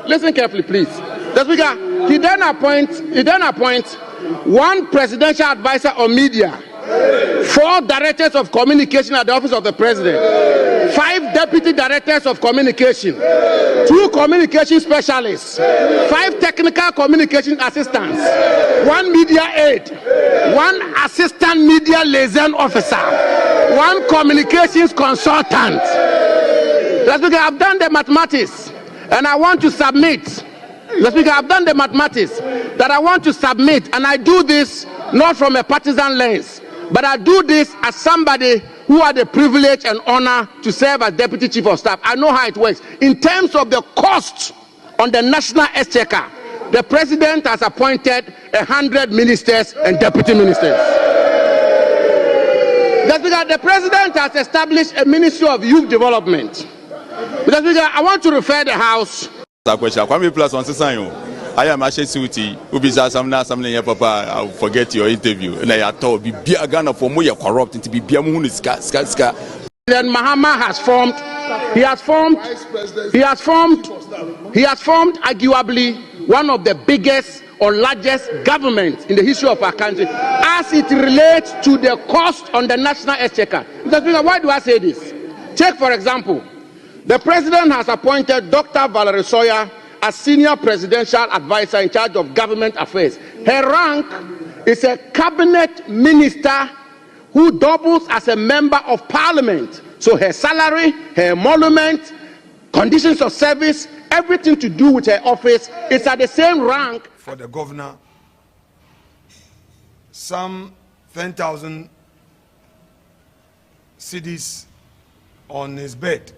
listen carefully, please. Mr. Speaker, he then appoints 1 presidential advisor on media, 4 directors of communication at the office of the president, 5 deputy directors of communication, 2 communication specialists, 5 technical communication assistants, 1 media aide, 1 assistant media liaison officer, 1 communications consultant. That's because I've done the mathematics and I want to submit. That's because I've done the mathematics that I want to submit, and I do this not from a partisan lens, but I do this as somebody who had the privilege and honor to serve as Deputy Chief of Staff. I know how it works. In terms of the cost on the national exchequer, the President has appointed 100 ministers and deputy ministers. That's because the President has established a Ministry of Youth Development. That's because I want to refer the House. I am a suiti, Ubisa Samna, Papa, I'll forget your interview. And I told be a gun for more corrupt and to be Biamuniska. Then Mahama has formed arguably one of the biggest or largest governments in the history of our country as it relates to the cost on the national exchequer. Why do I say this? Take, for example, the President has appointed Dr. Valerie Soya as senior presidential advisor in charge of government affairs. Her rank is a cabinet minister who doubles as a member of parliament. So her salary, her emolument, conditions of service, everything to do with her office is at the same rank. For the governor, some 10,000 cedis on his bed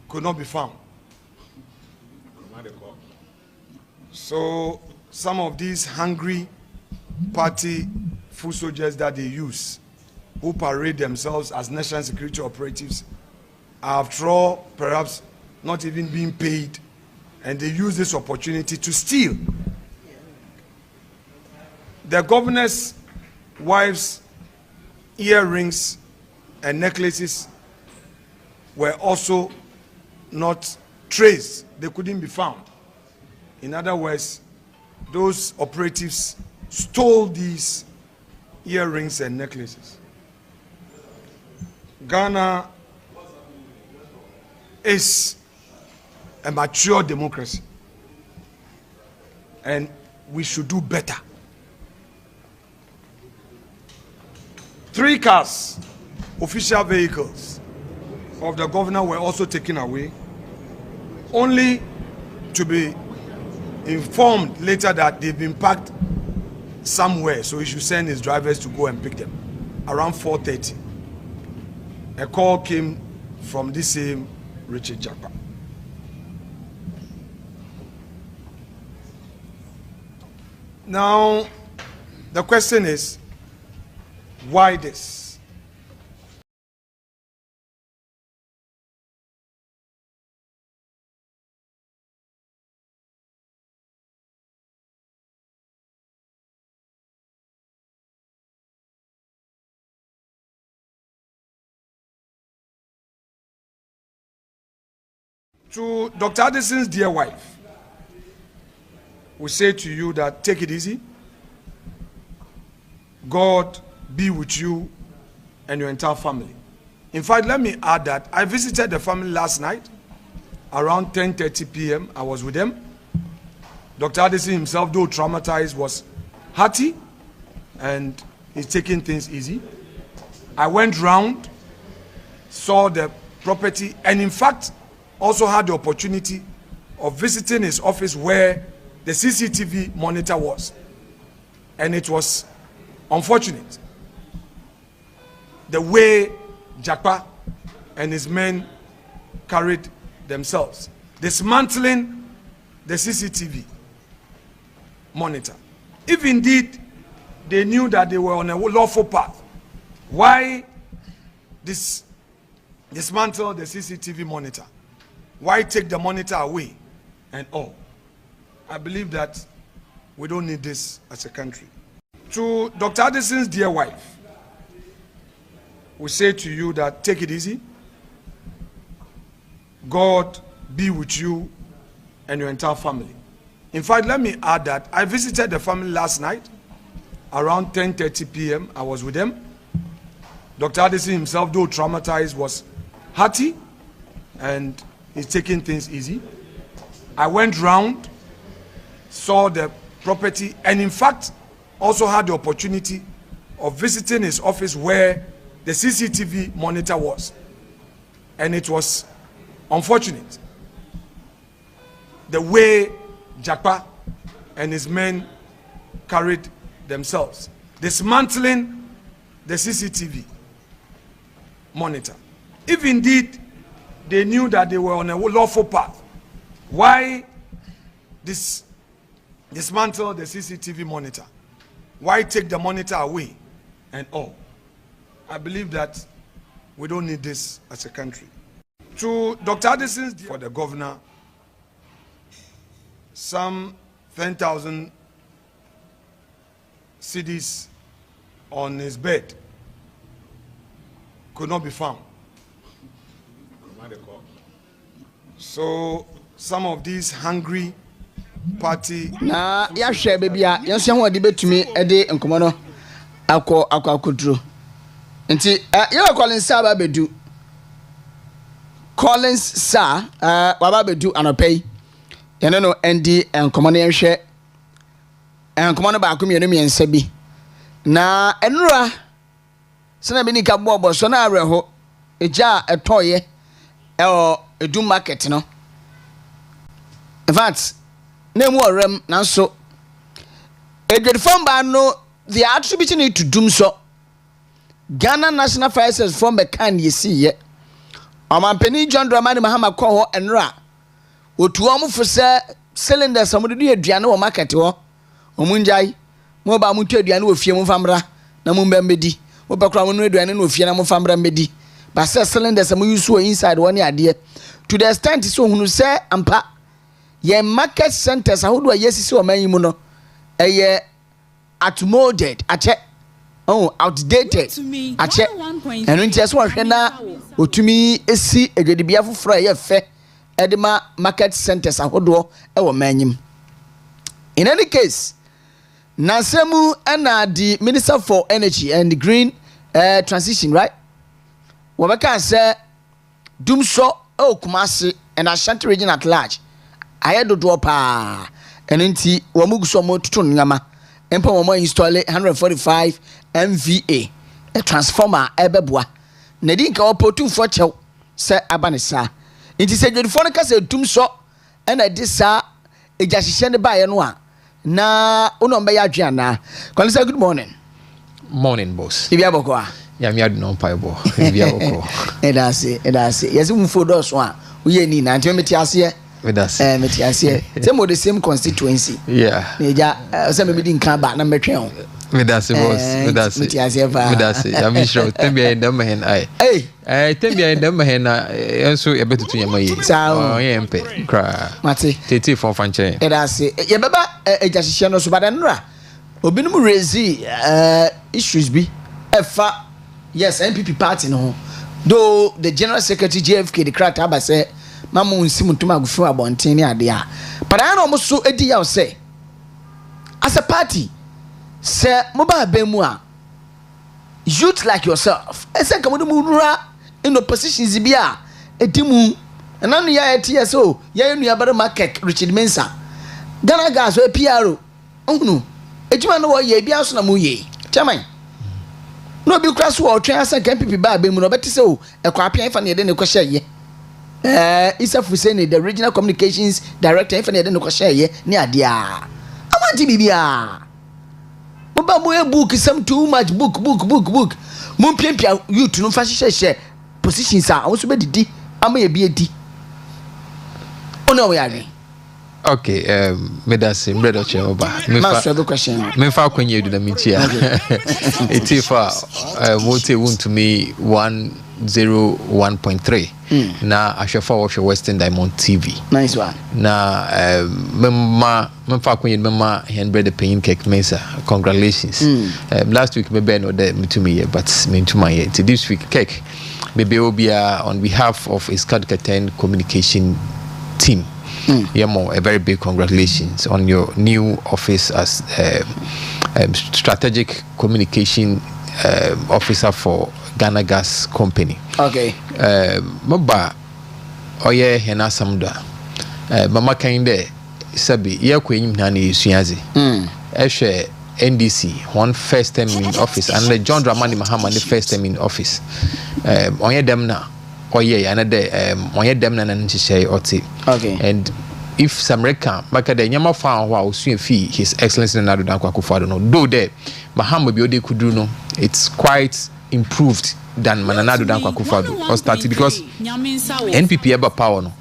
could not be found. So some of these hungry party food soldiers that they use, who parade themselves as national security operatives, after all, perhaps not even being paid, and they use this opportunity to steal. The governor's wife's earrings and necklaces were also not traced. They couldn't be found. In other words, those operatives stole these earrings and necklaces. Ghana is a mature democracy, and we should do better. 3 cars, official vehicles of the governor were also taken away, only to be informed later that they've been parked somewhere, so he should send his drivers to go and pick them. Around 4:30, a call came from this same Richard Jakpa. Now, the question is, why this? To Dr. Addison's dear wife, we say to you that take it easy. God be with you and your entire family. In fact, let me add that I visited the family last night around 10:30 p.m. I was with them. Dr. Addison himself, though traumatized, was hearty and he's taking things easy. I went round, saw the property, and in fact, also had the opportunity of visiting his office where the CCTV monitor was. And it was unfortunate the way Jakpa and his men carried themselves, dismantling the CCTV monitor. If indeed they knew that they were on a lawful path, why dismantle the CCTV monitor? Why take the monitor away and all? I believe that we don't need this as a country. To Dr. Addison's dear wife, we say to you that take it easy. God be with you and your entire family. In fact, let me add that I visited the family last night around 10:30 p.m. I was with them. Dr. Addison himself, though traumatized, was hearty and he's taking things easy. I went round, saw the property, and in fact, also had the opportunity of visiting his office where the CCTV monitor was. And it was unfortunate the way Japa and his men carried themselves, dismantling the CCTV monitor. If indeed they knew that they were on a lawful path, why dismantle the CCTV monitor? Why take the monitor away and all? I believe that we don't need this as a country. To Dr. Addison's, for the governor, some 10,000 cedis on his bed could not be found. So some of these hungry party na ya hwe baby a yenso ho ade betumi ede nkomo no akọ nti ya Collins sa ba bedu Collins sa wa ba bedu anopei yene no endi nkomo no yenhwe nkomo no ba akomienu miensa bi na enura sena bi ni ka bobo so na areho eja etoye edu market no. In fact, name warem nanso edwedfom ba no the attributing it to doom so Ghana National Fire Service from the can ye see ye Omampeni John Dramani Mahama ko ho enra otu omo fo se cylinders amudu aduane wo market ho omunjai mo ba mutu aduane wo fie mo famra na mo mbembedi wo bekra mo no aduane no fie na mo famra mbedi ba se cylinders amu use wo inside one ade to the extent so hunu se ampa ye market centers ahodo a yesisi o manyi mu no eye outmoded ache outdated ache enu ntia so hwe na otumi esi edwedibia foforo ye fe edema market centers ahodo e wo manyim. In any case, Nasemu and the Minister for Energy and the Green Transition, right? Wabaka say Dumso Kumasi and Ashanti region at large. I had to drop and inti Wamuguso Motun Yama and Pomo install 145 MVA a transformer ebebwa. Nedinka opportune for chow, Sir Abanisa. It is a good fonica said Dumso and I did sa a jasishende by anwa. Na unombe ya jana. Kwalisa good morning. Morning boss. Ibiaboko. Ya mi adu no paibo. Ibiaboko. Edase. Yesi mfodo so a uye ni na ntwe metiase. Edase. Metiase. Same the same constituency. Yeah. Neja se me di nkan ba na metwe on. Medase boss. Medase. Metiase ba. Medase. Ya mi show tembia endam hen ai. Hey. Tembia endam hen na enso ye betutu nyama yi. Oh ye mpe. Kra. Mate. Tete for fanche. Edase. Ye beba ejasihye no so badanra. Obinum raise issues bi efa yes NPP party no though the general secretary JFK the crack aba say mamu nsi mutuma agufu abonten ni ade a but I no so edi ya say as a party say moba bemu a youth like yourself ese kamudu mura in oppositions bi a edimu enanu ya TSO ya enu ya bare market Richard Mensa Ghana gas we PRO ohunu ejuma no ye bia so na mu ye chairman no bi kra so o twen asan NPP ba be mu no beti se o ekwa apia fa ne de ne kwhye ye Isafu say the regional communications director if ne de ne kwhye ye ne ade a amati bibia mo ba mo e book some too much book mo piempia youth no fa hye positions a wo so be didi ama ye bi edi ona we are. Okay, medasi mbredo cheoba. Me fa kwenye edu na mitia. Eti fa wote won to me 101.3. Na ashefa watch Western Diamond TV. Nice one. Na me fa kwenye mema handbread paying cake mesa. Congratulations. Last week me no there me to me but me to my this week cake. Maybe will be on behalf of Iskadkaten communication team. A very big congratulations on your new office as strategic communication officer for Ghana Gas Company. Okay. Moba oye hena samda. Mama kinde sabi ye kwenyim na yesuazi. Ehwe NDC one first term in office and the John Dramani Mahama the first term in office. Onye dem na oye another onye dem na nchihye oti. Okay. And if Samreka maka de nyama fa ho a osu fi His Excellency Nana Dankwa Akufo-Addo no though there Mahama bi ode kudu no it's quite improved than Nana Dankwa Akufo-Addo or started because NPP ever power no.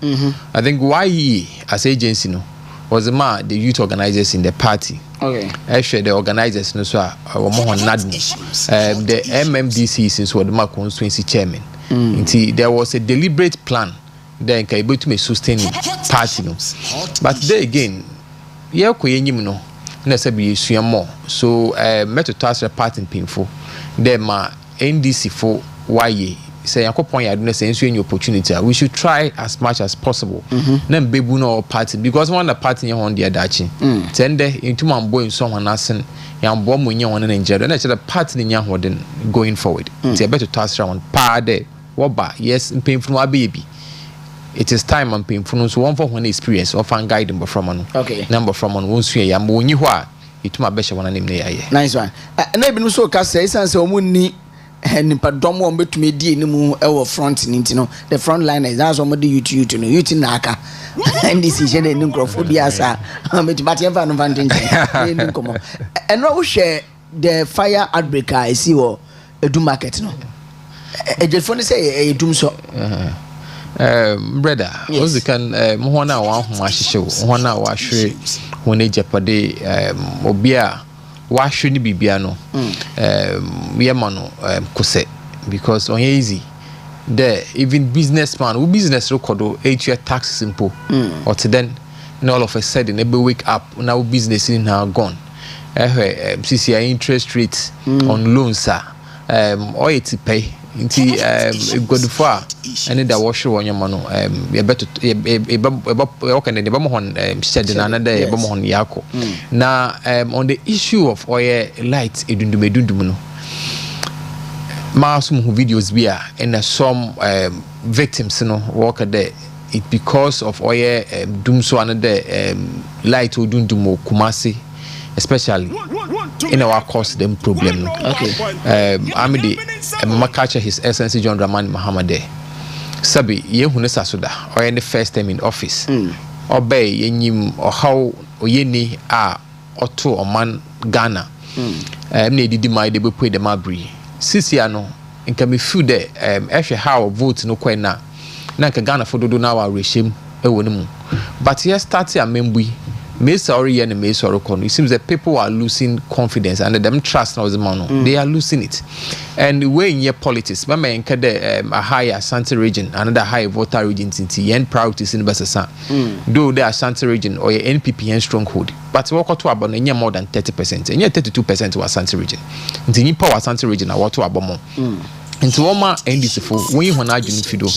I think why he as agency no was the youth organizers in the party. Okay. Actually, the organizers no so the MMDC since what the constituency chairman. There was a deliberate plan then can able to sustain party no. But there again, yeah ko yenyim no na say be sua more. So meto task party painful. Then ma NDC for why say yakopon ya do say nso any opportunity we should try as much as possible. Na bebu no party because one the party here on the adachi. Tende into man boy so one asen yan bo munye won na Nigeria na the party nya hoden going forward. Say better task round pa there. Woba yes painful wa baby. It is time and painful so one for one experience of fan guide number from on. Okay. Number from on won sua ya mo nyi ho a ituma beshe wona nim na yaye. Nice one. Na ebi no so ka say sense omunni nipa dom wo betumi die ni mu e wo front ni ntino the front liners that's what the youth no youth na aka and this is the microphobia sa betumi but ever no vantage ni nkomo and wo share the fire outbreak I see wo edu market no e je phone say edum so brother was can mo na wa ho ahihye wo na wa hwe wo na japade obia wa hwe ni bibia no yema no kose because on easy there even businessman who business record your tax simple or to then all of a sudden they wake up now business in now gone CCI interest rates on loans or it pay inti good for and that wash on your mano you better okay the bamon shed another bamon yako now on the issue of oil light edundumedundum no masum videos bia and some victims no work there it because of oil dum so another light odundum Kumasi especially in our course them problem. Okay. Amidi Makacha His Excellency John Dramani Mahama there. Sabi ye hunu sasoda or in the first time in office. Obey yenyim or how oyeni oto or man Ghana. Ne didi mai de be pay the mabri. Sisi ano nka me fu there ehwe how vote no kwena. Na nka Ghana for dodo na wa rehim e wonimu. But here start a membui it seems that people are losing confidence and them trust now the man. They are losing it. And the way in your politics, remember a higher Ashanti region, another high voter region, and priorities in Basasa. Though the Ashanti region or your NPP and stronghold, but walk to about more than 30%, and yet 32% to Ashanti region. The new power Ashanti region, I want to about into Oma NDC for when you want to fido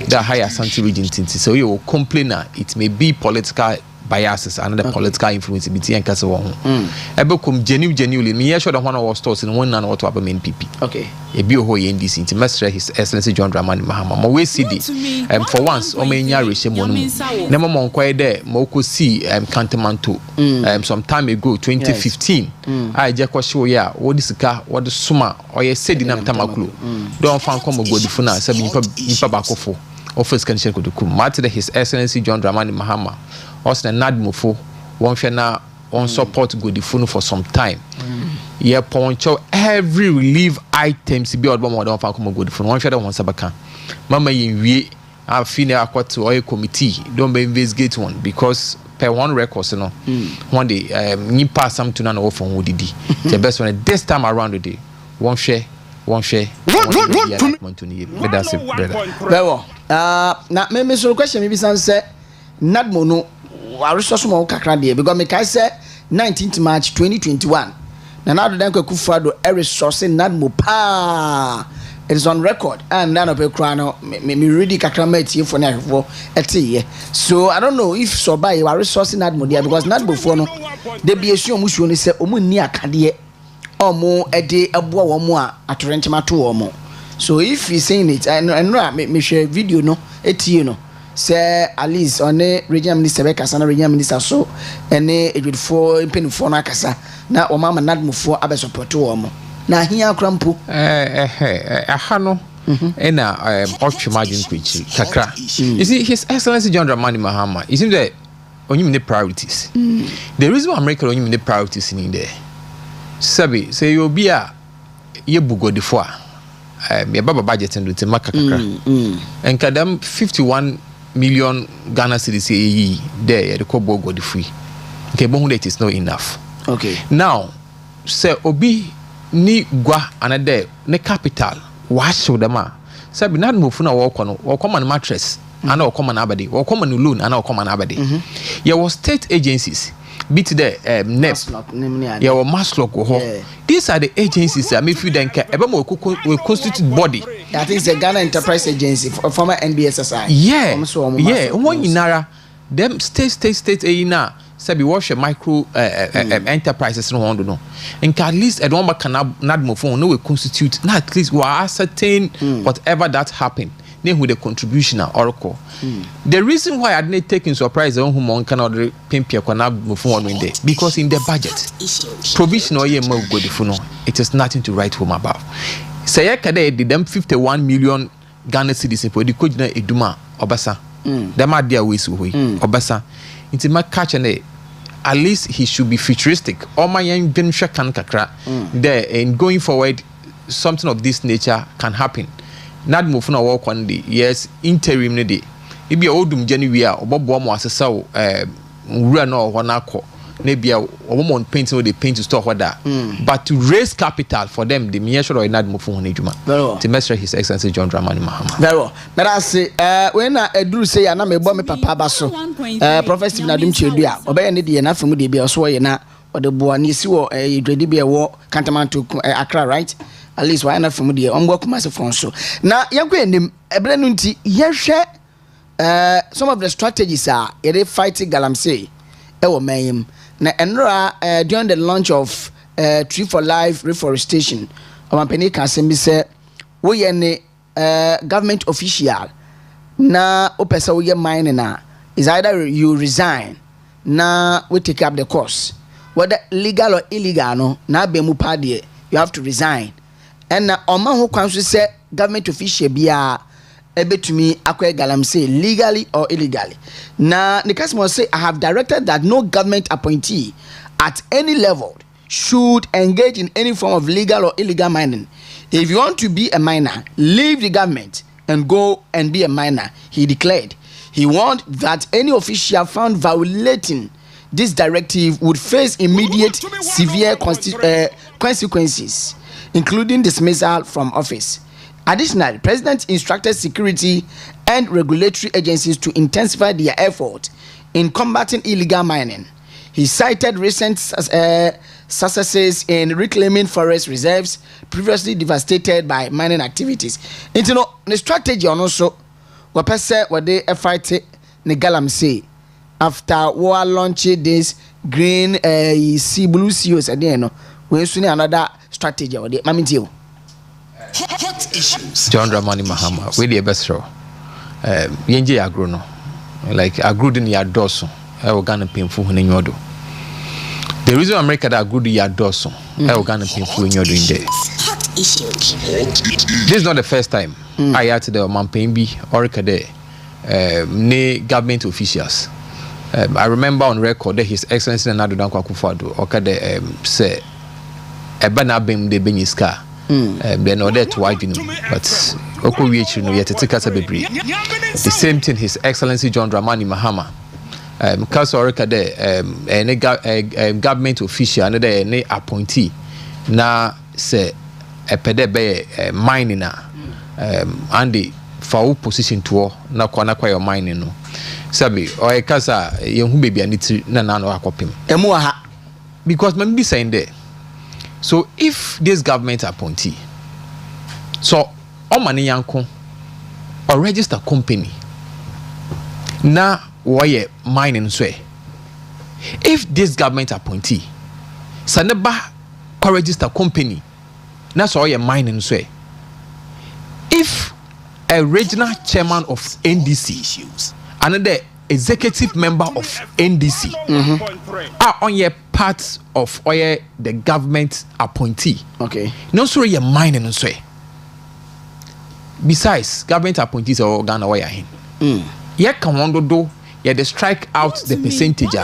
the higher Ashanti region, so you complain it may be political biases and the political influence between and Casa one. Ebekum genuinely, me sure that one of our stores in one and what about main PP. Okay. A bio ho NDC into Master His Excellency John Dramani Mahama. Mowe CD for once o me nya reshe mo no. Nemo mo nkwa there mo ko see Kantemanto some time ago 2015. I je kwa show ya wo disika wo de suma o ye sedi na mtamakulu. Don fan come go difu na sabi nipa bakofo. Office condition ko dukum. Master His Excellency John Dramani Mahama. Also nadmofo one fena on support go the phone for some time. Yeah, poncho every relief items be odd more than come go the phone one fena one sabaka. Mama we I feel I to oil committee don't be investigate one because per one records no one day you pass some to none of from who did the best one this time around the day one share that's it brother. Now maybe so question maybe some say nadmo no I resource mo kakra dey because me kai say 19th March 2021 na Nana Dankwa Akufo-Addo resource nadmo pa it is on record and none of a crown me ready kakra mate for na for etiye so I don't know if so by you are resource nadmo there because nadmo for no dey be assume musuo ni say omu ni akade omo ede aboa wo mo a atorenchema to wo mo So if he's saying it, I know me share video no, you know. Say at least on the regional minister Bekasa na regional minister so ene edwudfo mpenifo na akasa na o mama nadmufo abesupport wo mo na ahia krampo aha no ena Okyeremaba kwichi kakra. You see, His Excellency John Dramani Mahama, it seems that onyim the priorities. The reason why America onyim the priorities in there sabi say you be a ye bugodifo a me baba budget ndo te maka kakra enka dem 51 million Ghana cedis there the kobo go the free. Okay, but that is not enough. Okay. Now, say obi ni gwa another ne capital wash them a. Say be not move na work on or come on mattress and or come on abadi or come on loan and or come on abadi. There was state agencies. Beat the NEP. Yeah, or Maslock or these are the agencies that make you then will constitute body. I think it's the Ghana Enterprise Agency, former NBSSI. Yeah, one in Nara, them state na sabi wash micro enterprises no want no. And at least at one back not move phone no will constitute not at least we ascertain whatever that happened. Then with the contribution at Oracle. The reason why I didn't take in surprise on whom one cannot pimpia cannot move on in there because in the budget provision or it is nothing to write home about. Say kade did them 51 million Ghana cedis for the could eduma obasa. Them are their ways away. Obasa. It's my catch and at least he should be futuristic. All my young venture can kakra there and going forward something of this nature can happen. Not move na work one day. Yes, interim ne day. It be a oldum January or Bob Bomo as a so run or one acco. Maybe a woman painting with the paint to store that. But to raise capital for them, the mere sure or not move on Ejuma. To measure His Excellency John Dramani Mahama. Very well. But I say, when I do say, I'm a bomb papa basso, Professor Nadim Childia, obey any day enough from the be a swayna or the Buanisi or a Dredibia war, Cantaman to Accra, right? At least why not from the Kumasi phone so. Now, young Queen, a blenunti, yes, share some of the strategies are a fighting Galamsey, mayhem. Now, and during the launch of Tree for Life reforestation, my penny can say, we any government official na opesa we mine na is either you resign na we take up the course, whether legal or illegal no na be mu padie you have to resign. And na oman ho kwan so say government official bia ebetumi akwa Galamsey legally or illegally. Na the customer say I have directed that no government appointee at any level should engage in any form of legal or illegal mining. If you want to be a miner, leave the government and go and be a miner, he declared. He warned that any official found violating this directive would face immediate severe consequences, including dismissal from office. Additionally, the President instructed security and regulatory agencies to intensify their effort in combating illegal mining. He cited recent successes in reclaiming forest reserves previously devastated by mining activities. You know, the strategy also was what they fight the Galamsey after war launching this green sea blue seals and then we soon another strategy or the mamintil. Hot issues. John Dramani Mahama, we the best show. Yenje agro no, like agro din ya doso. Ghana painful in yodo. The reason America that agro ya doso. Ghana painful in yodo in there. Hot issues. This is not the first time I had to the Mampembi or Kade ne government officials. I remember on record that His Excellency Nadu Dankwa Akufo-Addo or Kade say Ebana bem de Benyiska. Then order to widen, but Okyeremaba no yet to take us a baby. The same thing His Excellency John Dramani Mahama. Kasorika there, a government official, another any appointee. Na say a pedebe mining and the for position to na kwana kwa your mining no. Sabi or a casa young baby and it's na no akopim. Because man be saying there. So if this government appointee, so omani yanko or register company na waye mining swe. If this government appointee saneba register company na so waye mining swe. if a regional chairman of NDC another executive member of NDC are on your part of the government appointee. Okay. No sorry your mind and so. Besides, government appointees are Ghana where you yeah, can do yeah they strike out the percentage.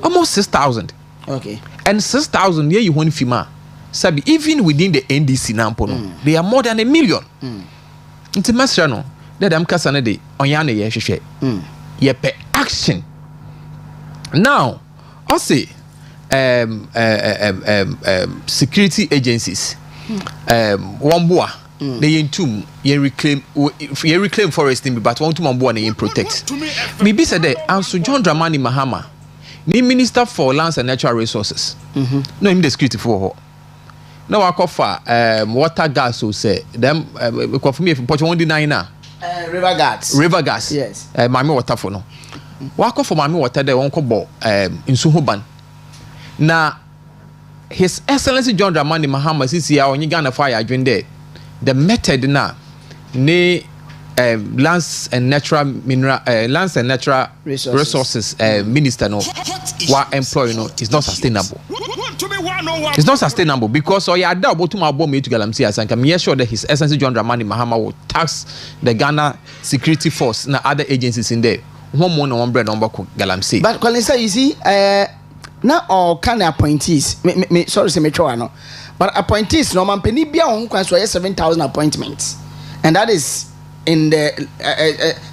Almost 6,000. Okay. And 6,000 yeah you want FIMA. Sabi even within the NDC nampo they are more than 1 million. Inti masra no that am kasa na de onyane ye hwehwe. Ye pe action. Now, I say security agencies wamboa they entum ye reclaim forest in but want to wamboa na ye protect. Me be said Anso John Dramani Mahama ni minister for lands and natural resources. No him the security for no I call for water gas so say them for me if put 199 na river gas yes mami water for no wako for mami water there won ko bo nsuho ban na His Excellency John Dramani Mahama sisi ya onyi Ghana fire adwen there the method na ne lands and natural resources minister no wa employ no is not sustainable. It's not sustainable because oya da obotum abom etu galamsey asanka me sure that His Excellency John Dramani Mahama will tax the Ghana security force na other agencies in there one more no one bread number galamsey. But Colin say you see now all kind of appointees me sorry say me try no but appointees no man penny bia on kwan so 7,000 appointments and that is in the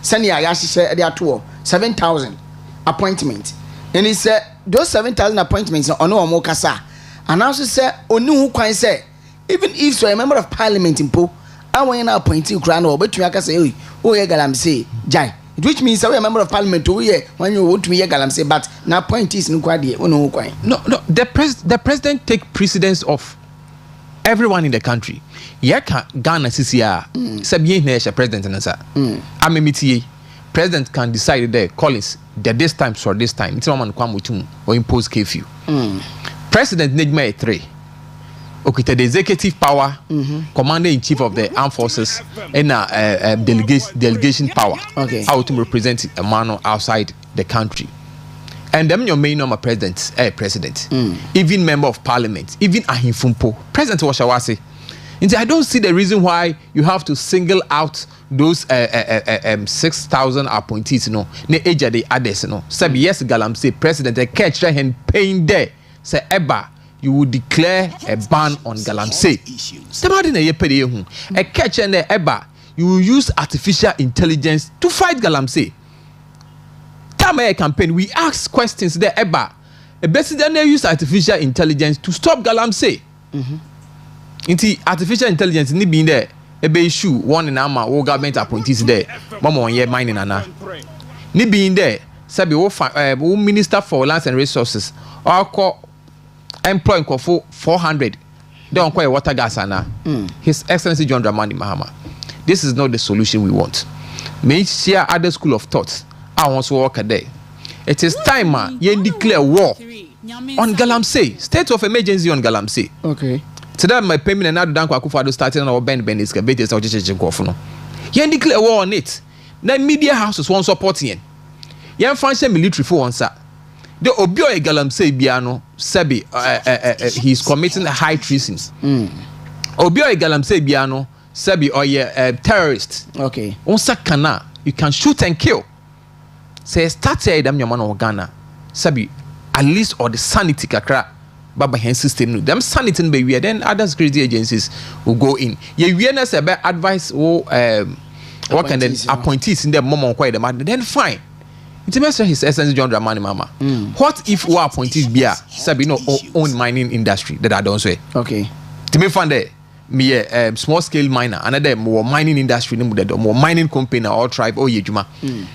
senior yashise they are 7,000 appointments and he said those 7,000 appointments on no more kasa and also say oni hu kwan say even if so a member of parliament in po awon na appointee kura no obetumi aka say oh ye galamsey jai which means a member of parliament oh yeah when you want to be ye galamsey but na appointees no kwa de ono hu kwan no the president take precedence of everyone in the country. Yaka Ghana CCR Sabi Nesha president and answer. Amemiti president can decide there Collins that this time or this time it's man come with or impose curfew. President Nigma 3. Okay, the executive power, commander in chief of the armed forces, and delegation power. Okay. How to represent a man outside the country. And them your main number president, even member of parliament, even Ahimfumpo, President Washawase. And I don't see the reason why you have to single out those 6,000 appointees, no. Ne age the others, no. Sabi yes, Galamsey president, a catch hand paying there. Say Eba, you would declare a ban on Galamsey. A catch and Eba, you will use artificial intelligence to fight Galamsey. A campaign, we ask questions there. Eba, a president use artificial intelligence to stop Galamsey. Inti artificial intelligence ni being there. Ebe issue one in ama wo government appointees there. Mama on ye mining ana. Ni being there. Sabi wo minister for lands and resources. Or call employ for 400. They on call water gas ana. His Excellency John Dramani Mahama. This is not the solution we want. May share other school of thought. I want to work a day. It is time you declare war on Galamsey. State of emergency on Galamsey. Okay. Today my payment and now the Akufo-Addo starting our bend excavators or just no. You declare war on it. Then media houses won't support you. You function military for one sir. The Obio Galamsey Biano Sebi he's committing a high treason. Obio Galamsey Biano Sebi or a terrorist. Okay. On Sakana you can shoot and kill. Say start say them your man of Ghana. Sabi at least or the sanity kakra baba hen system no. Them sanity be we then other security agencies will go in. Ye awareness about advice what can then appointees in the moment quite them then fine. It means His Excellency John Dramani Mama. What if we appointees be sabi no own mining industry that I don't say. Okay. To me find there me small scale miner another more mining industry no more mining company or tribe or yejuma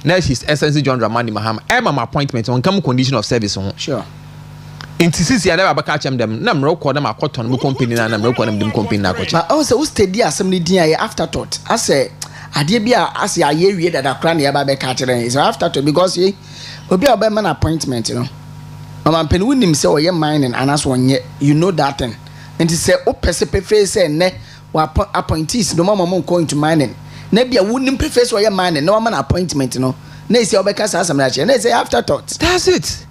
now His Excellency John Dramani Mahama my appointment on come condition of service sure in TCC I never catch them na mro call them a cotton company na mro call them company na coach but also who steady assembly din afterthought I say ade bia as ya ye that Accra na ba be catch them is afterthought because ye obi oba man appointment no man pen wunim say oye mining and as one you know that thing. And he said, "Oh, Pesepe say ne appointees no mama going to mining na bia wonim preface or mining no man appointment no na isi obeka sa asam na che na say afterthought. That's it.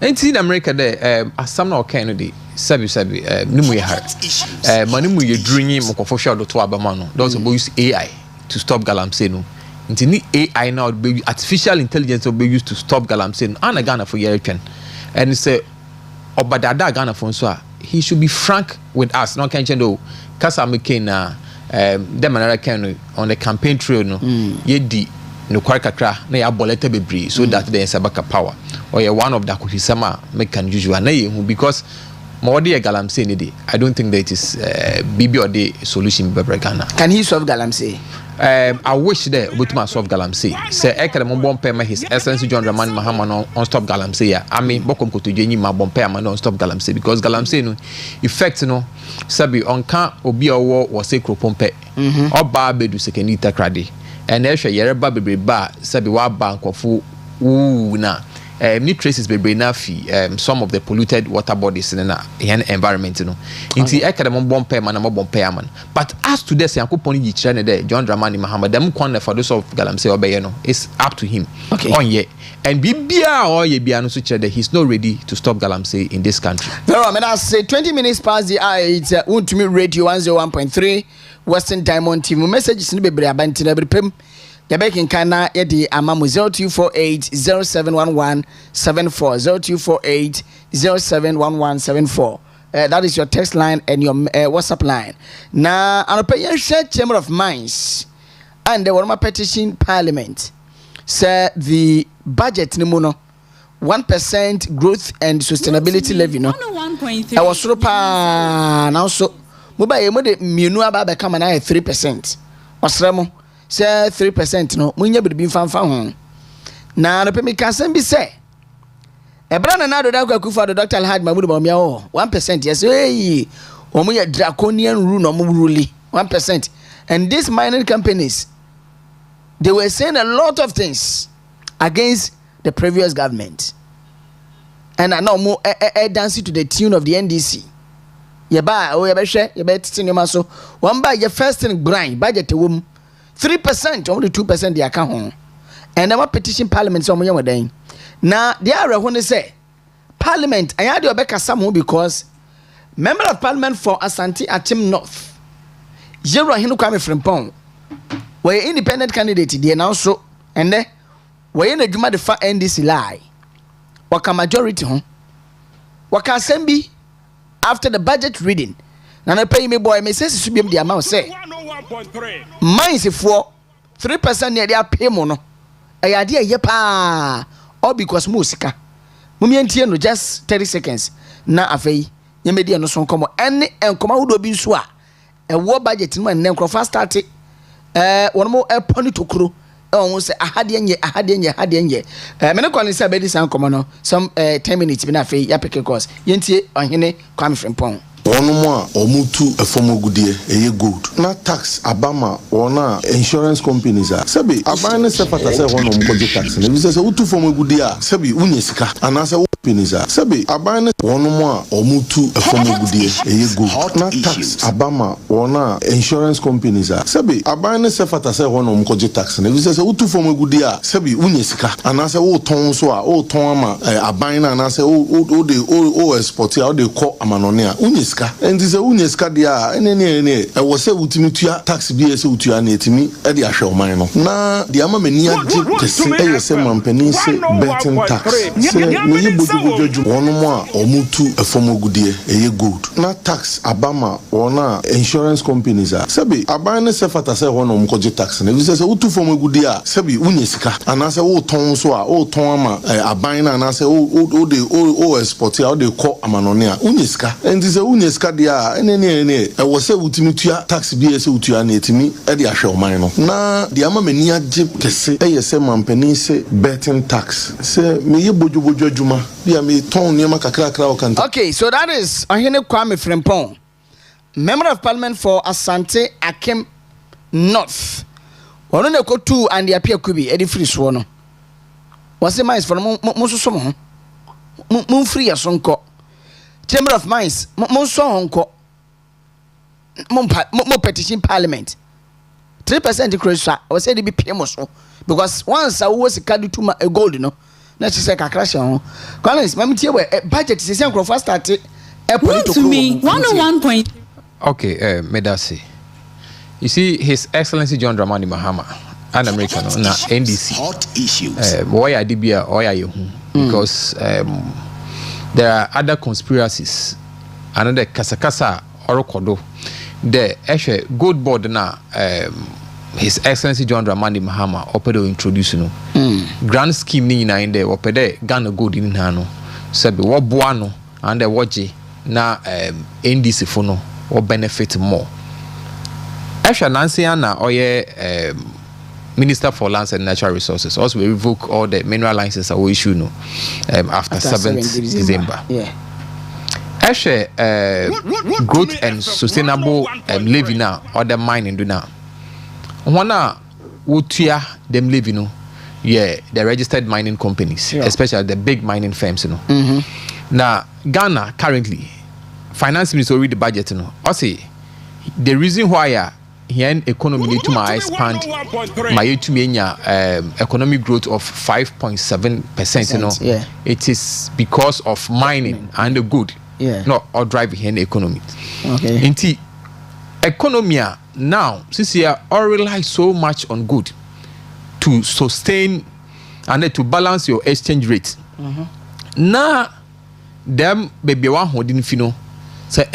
In America there asam na okay no dey sabi nimu ye har manimu ye drinyi mokofo hwa do to abama no those who use AI to stop galamsey no nti ni AI now be artificial intelligence be used to stop galamsey no ana Ghana for year twen and say obadada Ghana for so he should be frank with us no can do kasa make na dem another can on the campaign trail no ye di no kwar kakra na ya boleta bebre so that there is a backup power or you one of the kuhisama make can usual na ye because more the galamsey ni dey I don't think that it is BB or the solution bebre Ghana. Can he solve galamsey? I wish there but my solve galamsey say ekere mo bompe ma his excellency John Dramani Mahama no on stop galamsey ya I mean bokom ko to jenyi ma bompe ma no stop galamsey because galamsey no effect no sabi onka obi owo wo say kropompe oba bedu sekeni Takoradi and ehwe yereba bebreba sabi wa ba nkofo na ni traces bebre na fi some of the polluted water bodies in na environment no inti ekere mo bompe ma na mo bompe man but as to this yankopon yi kire ne there John Dramani Mahama dem kon for those of galamsey obeye no it's up to him on ye and bibia or ye bia no so kire that he's not ready to stop galamsey in this country. Very well, I say 20 minutes past the hour. It's Untumi Radio 101.3 Western Diamond TV messages ni bebre abanti na bebre Yabekin kana yedi amamu 0248071174 0248071174. That is your text line and your WhatsApp line. Na anope share Chamber of Mines and the one petition Parliament say the budget ni muno 1% growth and sustainability levy no. I was so pa now so muba ye mode mienu aba be kama na 3%. Osremo say 3% no munya bibi fanfa ho na no pemi kasem bi say ebra na do da kwakufa do Dr. Alhad Mahmoud Bawumia 1% yes hey omuya draconian rule no rule 1% and these mining companies they were saying a lot of things against the previous government and now mo dance to the tune of the NDC yeba o yeba hwe yeba titinema so one by your first thing grind budget wom 3% only 2% they account home and our petition Parliament so mo then now they are when they say Parliament I had your beka some because member of Parliament for Asante Atim North Zero Hinu Kwame Frimpong were independent candidate they now so and then we in adwuma de fa NDC lie waka majority ho waka assembly after the budget reading na na pay me boy me say su biem the amount say mines for 3% near their pay mo no e ade ye pa all because mo sika mo mientie no just 30 seconds na afei nye media no so komo ene enkoma wodo bi nso a e wo budget no enne nkrofa start won mo e poni tokuro on say ahade nye me call say be this ankomo no some 10 minutes bi na afei ya pick course yentie ohene Kwame Frimpong Onomo a omutu efomogudie eye good na tax abama ona insurance companies a sebi abane se fata se hono mkoje tax na bi se utu fomogudie a sebi unye sika anase companies a sebi abane onomo a omutu efomogudie eye good na tax abama ona insurance companies a sebi abane se fata se hono mkoje tax na bi se utu fomogudie a sebi unye sika anase wo ton so a wo ton ama abane na anase o export a o de ko amanone a unye and this unyeska dia ene e wo se utimi tua tax bi e se utua na etimi e de ahwe o man no na de ama mani age tese e yese mampani se betting tax se me yi bojuboju wono mo a omutu efomogudie eye good na tax abama wona insurance companies a sebi aban ne se fata se hono mkoje tax na bi se utu fomogudie a sebi unyesika anase wo ton so a wo ton ama aban na anase o de export a o de ko amanone a unyesika and this unyesika dia ene e wo se utimi tua tax bi e se utua na etimi e de ahwe o man no na de ama mani age kese e yese mampani se betting tax se me ye bojuboju adwuma bia me ton niam kakra o kan. Okay, so that is Ohene Kwame Frimpong, member of Parliament for Asante Akim North. Ono ne ko tu and the appear kubi e di free so no was the mines for mo so mo free asonko Chamber of Mines mo so honko mo petition parliament 3% credit I was say they be pay mo so because once I was sika to my gold no na chi say kakra hye ho Collins mami tie we budget say say crop start e to me 101 point. Okay, Medasi. You see, His Excellency John Dramani Mahama, an American, na NDC. Hot issues. Why I did because there are other conspiracies. Another Kasakasa Orokodo. The actually good board na His Excellency John Dramani Mahama opedo introduce no. Grand scheme ni na inde opede Ghana gold in hano. Sabi wo boano and the waji na NDC for no or benefit more. Actually, Nancy Anna Oye Minister for Lands and Natural Resources also will revoke all the mineral licenses that we issue no after 7th December. Yeah. Actually, growth and sustainable living now or the mining do now. One would them living no. Yeah, the registered mining companies, especially the big mining firms, you know. Now, Ghana currently, finance minister already the budget, you know. I say the reason why here economy need to expand my to me economic growth of 5.7%, you know. Yeah. It is because of mining and the good, not or driving here in the economy. Okay. Inti economy now, since you all rely so much on good to sustain and then to balance your exchange rate. Now, them baby one holding fino say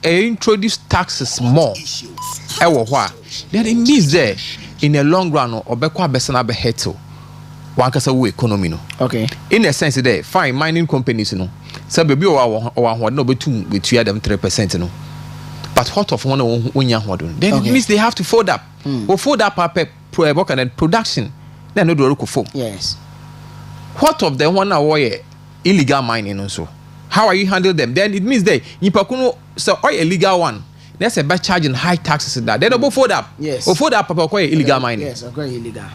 introduce taxes more. Then it means there in the long run or bekwa besana be heto. One kasa wo economy no. Okay. In a sense there, fine mining companies no. Say baby or no betum with them 3% no. But what of one on then it means they have to fold up. Or fold up and production. Then no do for. Yes. What of the one away illegal mining also? How are you handle them? Then it means they Nipakuno so or illegal one. There's a bad charging high taxes in that. They don't fold up. Yes. Or fold up illegal mining. Yes, okay, illegal.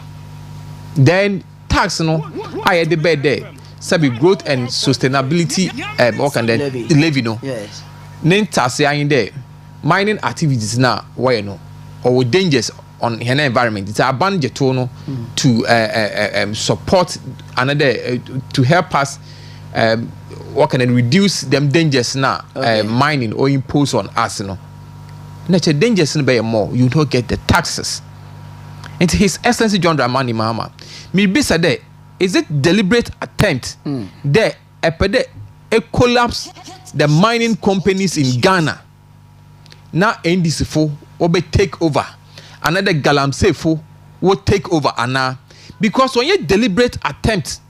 Then tax no I had the bed there. Sabi growth and sustainability what can then levy no. Yes. Then tax in there. Mining activities now why no or with dangers on her environment. It's a band to support another to help us what can reduce them dangers now mining or impose on us no. Nature dangers in by more you don't get the taxes. And His Excellency John Dramani Mahama me be said is it deliberate attempt there a collapse the mining companies in Ghana. Now NDC for will be take over. Another Galamsey for will take over Anna. Because when you deliberate attempt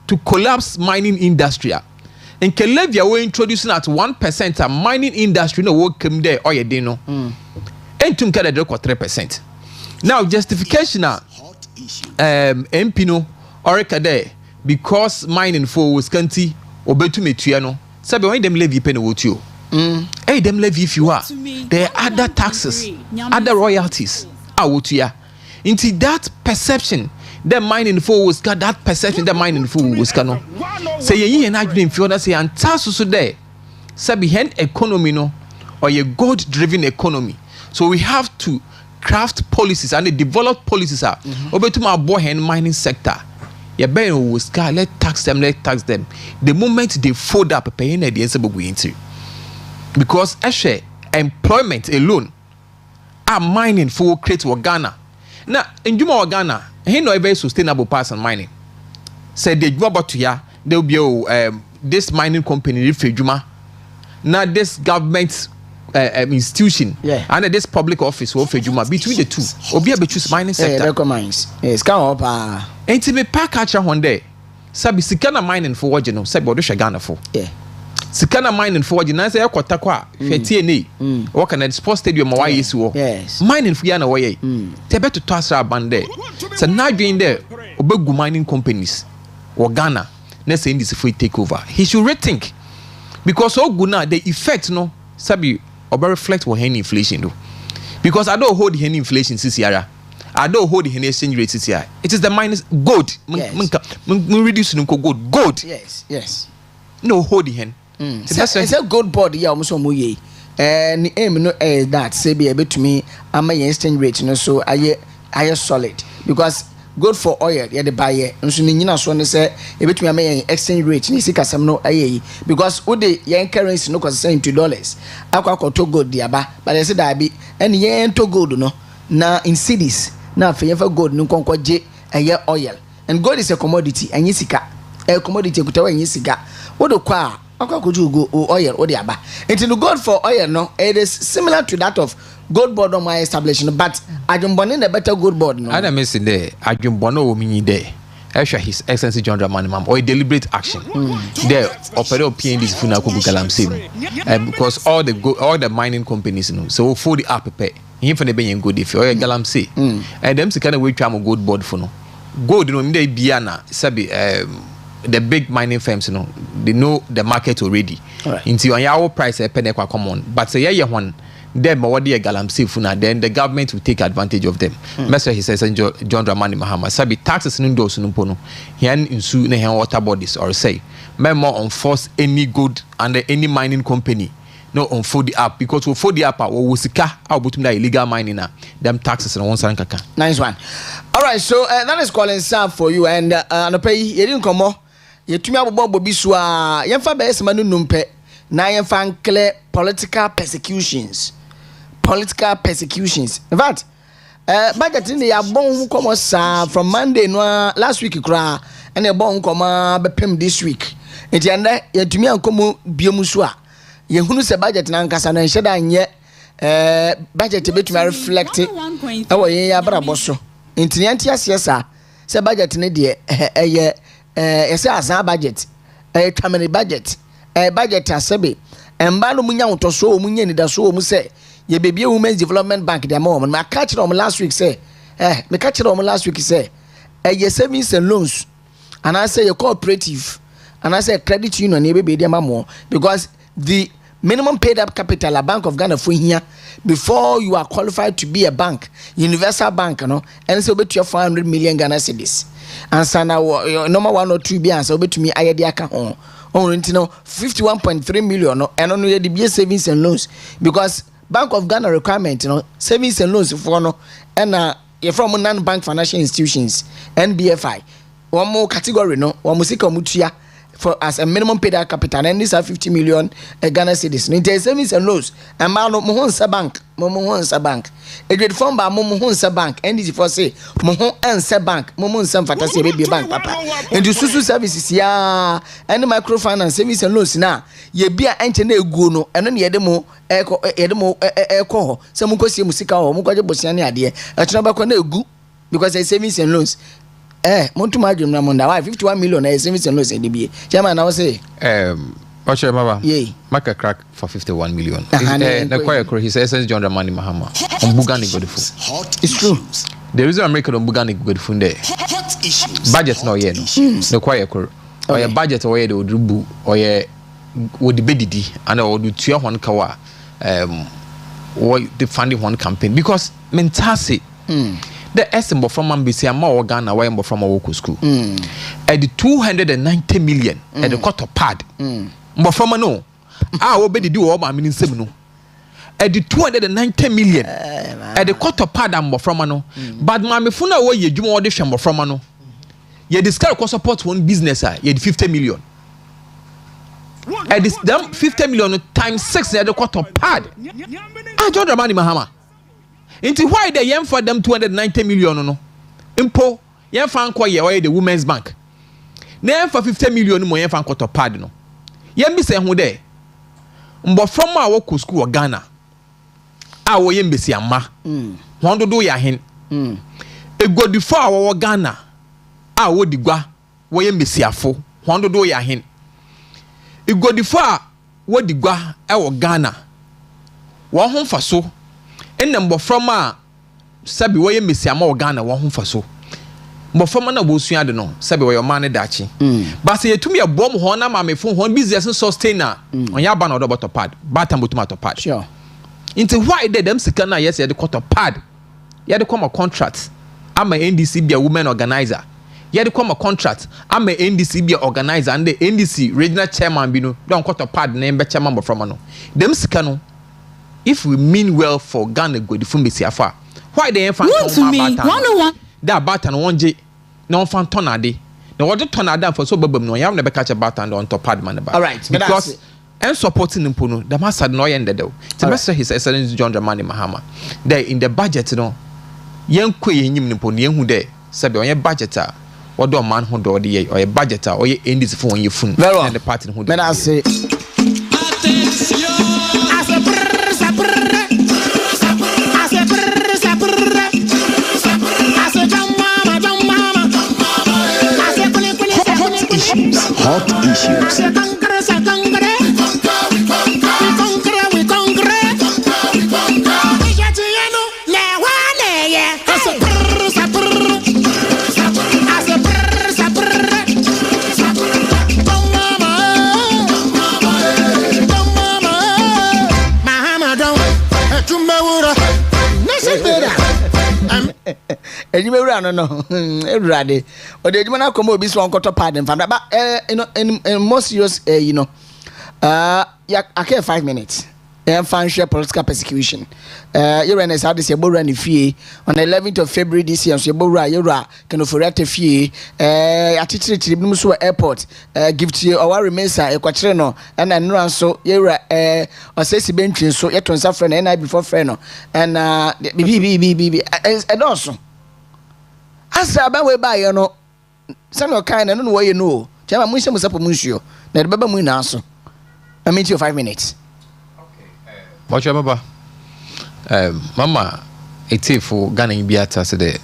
to collapse mining industry and Kelevia will introducing at 1% a mining industry no work come there or you dino. And to get a 3%. Now justification Empino or there because mining for Wisconsin or Betumetuano. Sabe when them levy penny with you. Hey, them levy if you are. There are other taxes, other royalties. Into that perception, the mining for was got that perception, the mining for was cano. Say ye and I dream for that say and tasso so there. Sabi hen economy no or a gold driven economy. So we have to craft policies and develop policies are over to my boy hen mining sector. Ya ben was car let tax them. The moment they fold up paying at the answer we into. Because actually employment alone are mining for create Ghana. Now in Juma Ghana, he no very sustainable person mining. Said they go about to ya, there will be this mining company if Juma. Now this government institution and this public office will Juma between the two. Obi a choose mining sector. Recommends. Yes, come up. And to be pack catcher one day. Sabi sikana mining for what you know, sabi odusha Ghana for. Yeah. Sikana mining for the nice air Kotakwa, TNA, work at sports stadium, yes. Mining for Yana way. They better toss our band there. So now being there, Obegu mining companies or Ghana, let's say this if we take over. He should rethink because all guna the effect no sabi obe reflect what any inflation do. Because I don't hold any inflation this year. I don't hold the exchange rate this year. It is the minus gold. Reduce gold. Yes. No hold the hen. It's a good board, yeah, almost and aim no that say be able to me am exchange rate no so I solid because good for oil yeah the buyer nso ni nyina so ne say e betumi am exchange rate ni sikasam no ayi because wo de yen currency no cost $20 akwa gold dia ba but I say that be and yen to gold no na in cities na fa yen fa gold no konkɔ je oil and gold is a commodity anyi sika a commodity kutawa anyi sika wo de kwa akwa go oil wo de aba into the gold for oil no it is similar to that of gold board on my establishment but adwumbone the better gold board no ana mesi there adwumbone wo minyi there Esha His Excellency John Dramani Mahama or a deliberate action there opera PNDs funa ko galamse because all the mining companies no so for the app pay him for the ben gold if or galamse and them kind of we try gold board for no gold no dey bia na sabi the big mining firms no they know the market already into on your price e pen kwa common but say ye one them what they galamse funa then the government will take advantage of them. Mr. He says John Dramani Mahama sabi taxes no do so no pono hian insu na hian water bodies or say more enforce any good under any mining company no on for the app because for the app we sika abotum da illegal mining na them taxes no one san kaka. Nice one. All right, so that is calling sir for you and no pay you didn't come more you tumi abobo bi so a yemfa be esema no numpe na yemfa clear political persecutions. In fact, budget in the abon come from Monday no last week kra and a bon come bepem this week. Enti ande yetumi ankomo biemu so a ye hunu se budget na nkasa na nheda nye budget betumi reflect awo ye abrabo so. Enti nti asiesa se budget ne de ese azan budget twamene budget budget asebe emba no munya utoso munya ni da so mu se ye baby women's development bank their mom ma catch them last week say me catch them last week say ye savings and loans and I say your cooperative and I say credit union ye baby their mom because the minimum paid up capital a Bank of Ghana for here before you are qualified to be a bank universal bank no and so bet you 400 million Ghana cedis and so now your number 1 or 2 be answer bet to me aye dia ka on 51.3 million no and on the BS savings and loans because Bank of Ghana requirement, savings and loans for no, and you're from non-bank financial institutions, NBFI. One more category, no, one musika mutia for as a minimum paid out capital, and these are 50 million Ghana cedis. No, savings and loans, and Mano Mohonsa Bank, Momohonsa Bank. A great form by Momohonsa Bank, and this for say Mohon Ansa Bank, Momonsa Fantasy Baby Bank, Papa. And the Susu services, yeah, and the microfinance savings and loans now. Ye be a enchene guno, and then yedemo eko some mukosi musika or mukaje bosiani ade a tunaba na egu because I savings and loans montu majum na monda why 51 million I savings and loans in DBA chairman now say Okyeremaba make a crack for 51 million the choir he says John Dramani Mahama on Bugani Godfo it's true the reason I'm making on Bugani Godfo there budget no ye no the choir or your budget or ye the odrubu or ye would be didi and I would do one kawa what the funding one campaign because mentasi the estimate from Ambisi and more Ghana why from our local school at the 290 million at the quarter pad but from a no I will be the do all my meaning seven at the 290 million at the quarter pad and from a no but my funa way you do more dish and from a no you discover cost support one business you 50 million. This them 50 million times 6 at the quarter pad. John Dramani Mahama. Into why they yam for them 290 million no? Impo yam fan kwa ye the women's bank. Name for 50 million mo yam fan quarter pad no. Yam be say hu there. Mbo from ma wo ko school Ghana. A wo yam be si ama. Won do ya hen. E go di for wo Ghana. A wo digwa wo yam be si afo. Won do ya hen. Igodifa what the gua ewo Ghana. Wa hon fa so. Enna from a sabi wo ye mesiama wo Ghana wa hon fa so. Mbofama na bo sua de no sabi wo your man dachi. But say yetumi abom ho na ma me fo ho business sustainer. Onya ba na odo bottom pad. Batam bottom to pad. Sure. Into why they them sika na yes ye de quarter pad. Ye de come a contract. I'm a NDC be a women organizer. Ye de come a contract. I'm a NDC be a organizer and the NDC regional chairman be no don quarter pad na be chairman from no. Them sika no if we mean well for Ghana go the phone afa why they fan to me 101 that batan one j no fan tonade na what tonada for so babam no yam na be catch batan on top pad man ba all right because and supporting mpo no the master no yen dedo to be his excellence John Dramani Mahama there in the budget no yen kwe yenyim mpo no yen hu there sabe on budget a odo man ho do de ye or budget a or ye endis for on ye fun and the party hu me na say Hot issues. Ejime wura no Erade o de ejime na komo obi so onkoto pad in but in more serious ya ake 5 minutes financial political persecution you run as how this yebo run fie on the 11th of February this year so yebo ra yura can of react fie atichiri bi so airport gift you our remesa e kwakire no and no so yura osesi bentwi so yeton sa friend na before friend no and bibi edoso asa ba we ba ye no say no kind no wo ye no chama mu nhyem sapo mu nsuo na de baba mu na so I meet you 5 minutes. Okyeremaba mama for Ghana biata say the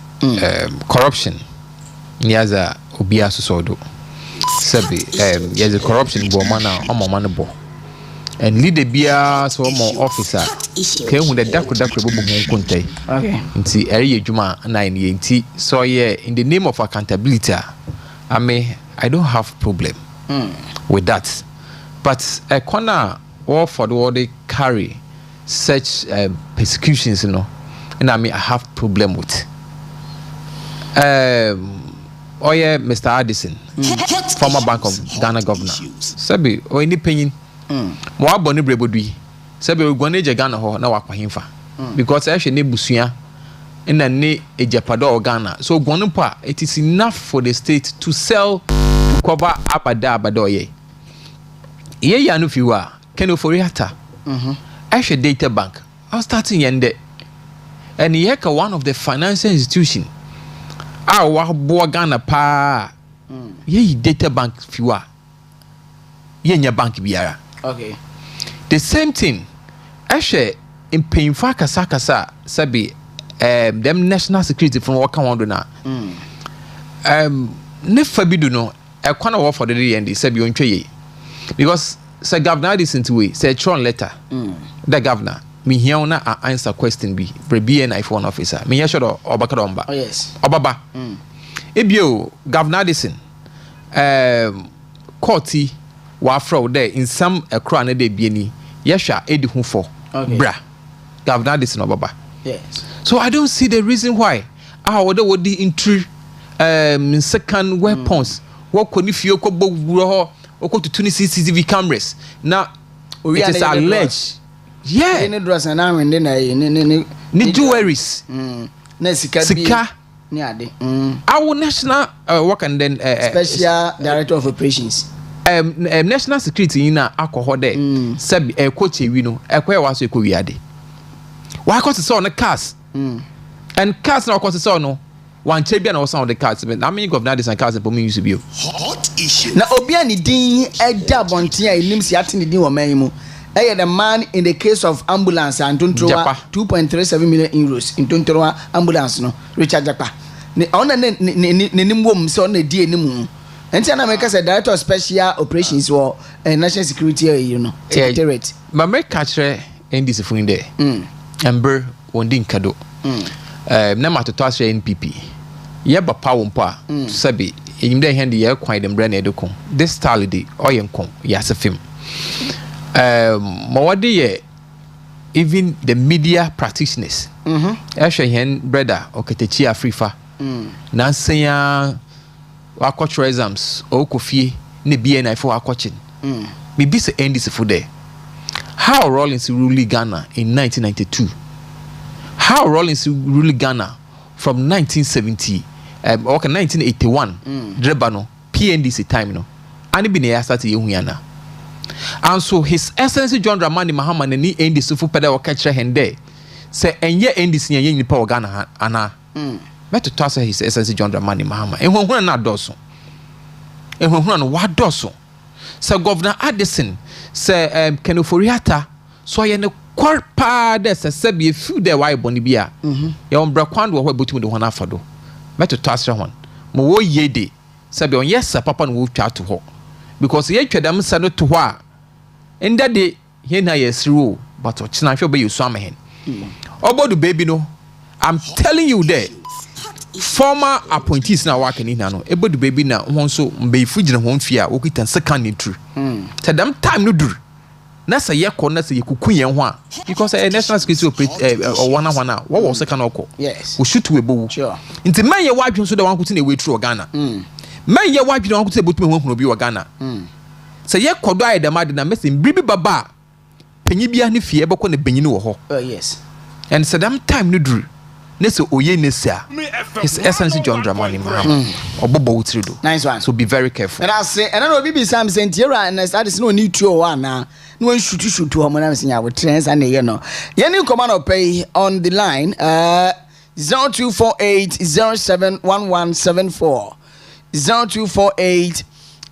corruption niaza obi asosodo sabi yes corruption bo mana omama no bo and leader bia so mo officer ke hu the dakro bo nkontai okay nti eri adwuma na ni nti so yeah in the name of accountability I don't have problem with that but a corner all for the what they carry such persecutions, you know, and I have problem with. Oh yeah, Mr. Addison, former Bank of Ghana governor. Sabi, or any penny. More bonny brebodui. Sabi, we go to Ghana ho na wakwa himfa. Because actually ne busuya, and then ne a japado Ghana. So Guanupa, it is enough for the state to sell to cover up a dabadoye. Ye yanu fiwa, keno for yata. Actually, data bank. I was starting yende, and yeka one of the financial institution. Our Ghana pa. Ye data bank fiwa. Ye nya bank biara. Okay. The same thing. Actually, in paying for kasa sabi them national security from waka wando na. Ne fabidu no. E kwana wo for the end sabi ontwe ye. Because say governor this into way say tron letter the governor me here na answer question be BN iPhone officer me here sure obakaromba oh yes obaba ebio governor this courty wa fraud there in some Accra na dey bieni yesha edi hu for bra governor this obaba yes so I don't see the reason why would the entry second weapons what could if you ko bo to 26 CCTV cameras. Now, it is alleged. Yeah. Any dress and I'm in the jewelries. Sika. Our national work and then special director of operations. National security in alcohol there. Sabi coach we know. Was a couriade. Why cause it's on the cars? And cars now cause it's on no. One champion or some of the cards, but I mean, governor this and cards and use to be hot issue. Now, Obiani Dean, a dab on Tia, Nims Yatin Din or Maimu. The man in the case of ambulance and Tuntroa 2.37 million euros in Tuntroa ambulance, no, Richard Japa. The honor Nimum son the dear Nimu. And Tiana makes a director of special operations or national security, you know, secretariat. My make catcher in this phone there. Amber Wondin Kado. Nema to toss NPP. Yeba power mpa sabi enyimde hand ye kwan dem brand edukon this style dey oyenkon yase film mawade ye even the media practitioners ehwe hen brother oketechi afrifa nansenya wakotro exams okofie ne BN ifo wakochin me be say end this for there how Rawlings ruled Ghana in 1992, how Rawlings ruled Ghana from 1970 or 1981 Drebano PNDC time no and it been a start yehuana and so His Excellency John Dramani Mahama ni NDC fu peda o catch hende say enye NDC yen nipa o Ghana ana meto to say His Excellency John Dramani Mahama ehunhuna na doso ehunhuna no wa doso say Governor Addison say Kenoforiata so ye ne kwarpa de say be few there why boni bia ye on bra kwan wo botum de hona afado meto to asre hon mo wo yede say be on yes papa no wo twa to ho because ye twedam sa no to ho a enda de he na yesru but o china hwe be yesu amehen obodu baby no I'm telling you there former appointees na work ni na no ebodu baby na won so mbe fujina won fia okita second entry tedam time no dur na say ye ko na say ye kuku yen ho a because national security operate wana what was second oko yes we shoot we bo sure nti man ye wadwon so da wan kuti na we true Ghana man ye wadwon wan kuti e botu me hunu bi Ghana say ye kodo aye dem ade na mesin bibi baba panyi bia ne fie beko na banyi no wo ho yes and so them time no dur Nese oye nesia. His Excellency John Dramani Mahama. Obobo utirido. Nice one. So be very careful. And I say, and I know BB Sam saying Tierra and that is no need to one now. No shoot to home when I'm saying I would trends and you know. Yenu command pay on the line 0248 071174 0248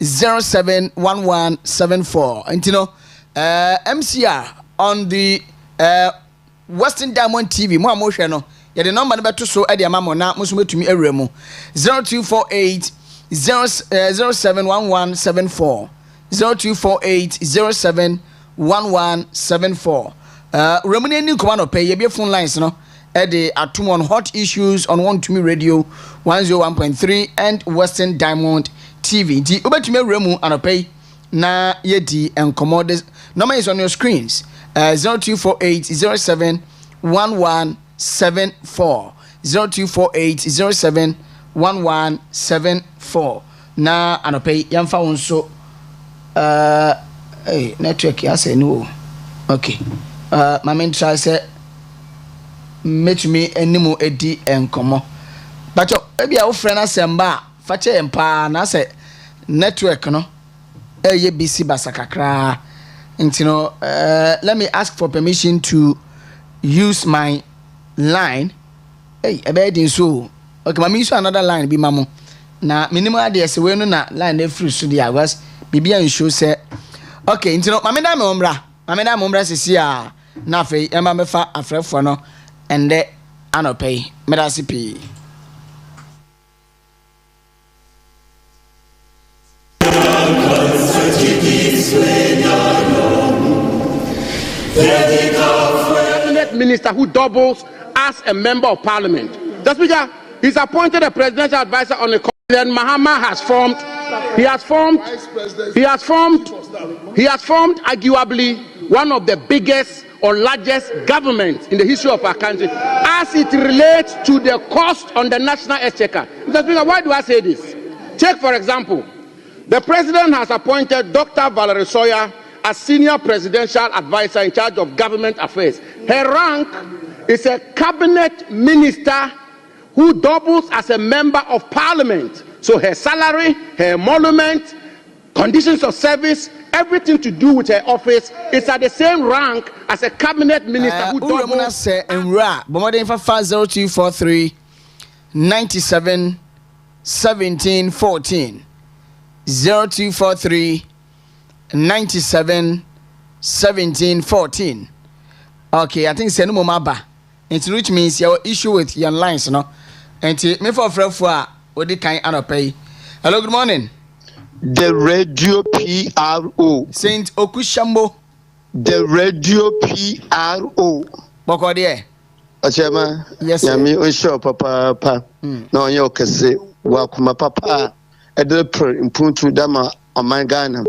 071174 and you know MCR on the Western Diamond TV mo amohwe no ye the number beto so e de amamo na mo so metumi awura mu 0248 071174 0248 071174 remuni ni kuma no pay ye be phone lines no e de atom on hot issues on One to Me Radio 101.3 and Western Diamond TV di obetumi awura mu anopay na ye di enkomo this number is on your screens 0248 071174 0248 071174 na anopay yamfa wonso network ya say no okay my main try say metumi enimu edi enkomo but ebia wo frɛ na semba fa che empa na say network no eye bc basakakra. And you know, let me ask for permission to use my line. Hey, I bet in so. Okay, my use another line be mamu. Na minimum address we no na line dey free so dia was bibia show say. Okay, you know, mameda me ombra sisi a na fe e ma me fa afrefo no and the anopay medasipi. Cabinet minister who doubles as a member of parliament. The speaker, he's appointed a presidential advisor on the Then Mahama has formed arguably one of the biggest or largest governments in the history of our country as it relates to the cost on the national exchequer. Mr. Speaker, why do I say this? Take for example, the president has appointed Dr. Valerie Sawyer as senior presidential advisor in charge of government affairs. Her rank is a cabinet minister who doubles as a member of parliament. So her salary, her emolument, conditions of service, everything to do with her office is at the same rank as a cabinet minister who doubles. Say Enra, Bomode 0243 97 17 14 0243 97 17 14. Okay, I think send maba. Which means your issue with your lines, no? And me for what the kind of pay. Hello, good morning. The radio PRO. Saint Okushambo. The radio PRO. Boko there. Achema. Yes. Yami osho papa. No yo kese wakuma papa. Edel impuntu dama omangana.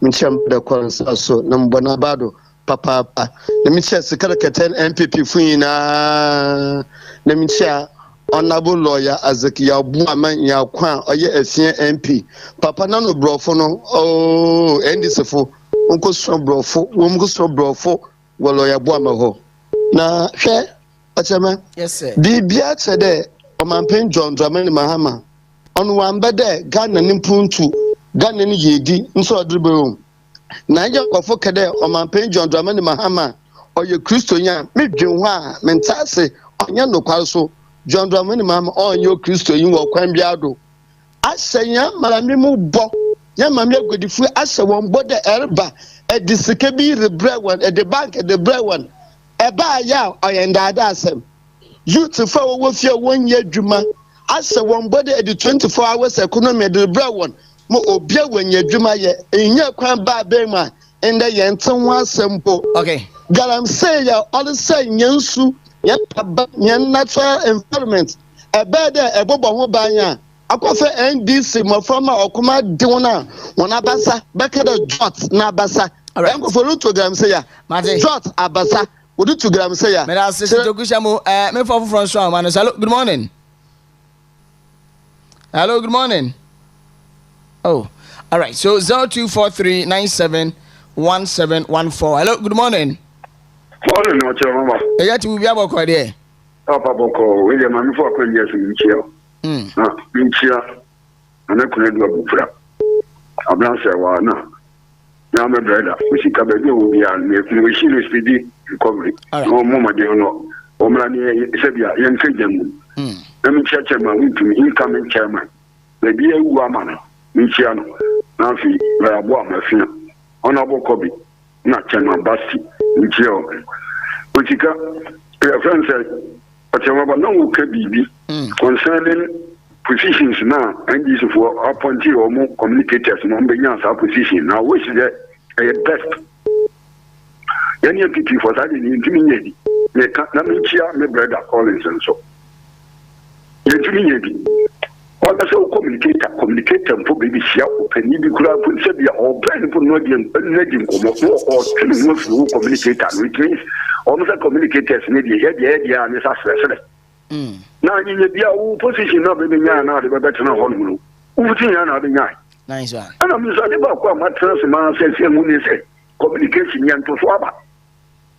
Mincham da kwansa so nambona bado papa. Nemicha sikala keten MPP fuina. Nemicha honorable lawyer Azeki Yabuaman Yakwan oye FCN MP. Papa nano brofo no oh endisefo unko so brofo wonko so brofo wolo ya bo amaho na hwe achema yes sir bibia chede omampen John Dramani Mahama onu wamba de Ghana nimpuntu Ghana ni yedi nso odrebe na ya kwafo kede omampen John Dramani Mahama oye Kristo nya medwen ho a mentase onya nokwar so John Dramani Mahama onye Kristo yin wo kwan biado asenya marami mu bo ya mami agodifu asa won bo de erba edisike bi rebrewan at the bank at the brewan eba ya oyendada asem youth for wo fie won ye adwuma asa won bo de 24 hours economy the brewan mo obia wanya adwuma ye enya kwan ba be ma enda ye nten ho asem po okay garam say ya all say nyansu ya natural environment ebe de ebobo ho banya akwafe NDC mafama okuma diwona wona abasa bekada jot na abasa enko for program say ya jot abasa wodu to gram say ya me da se to kushamo me for from so man hello good morning good morning oh all right so 0243971714 hello good morning morning Okyeremaba eya ti bi aboko de papa boko we dey mami for kwanya so Enchill Enchill ana kuna do abufra ablanse wa na me brother we see ka be wo bia me we see no speedy recovery no mama de no o mra ni se bia yen kajam na me chairman we to incoming chairman le bia wu amana Enchill no na fi la abo amafina ona boko bi na chairman basti Enchill Otika friend said Okyeremaba no ka bibi concerning positions now and this for appointee or more communicators no benya sa position now which is the best any people for that in intimidated me na me chia me brother Collins and so intimidated all the so communicator for baby share open ni bi kura put say be or plan for no dey komo or no communicator which means almost communicators need the idea and sa stress na you be a position na be nya na de be better na hon mu uti nya na be nya nice one ana mi so de ba kwa ma transfer say mu ni say communication nya to so aba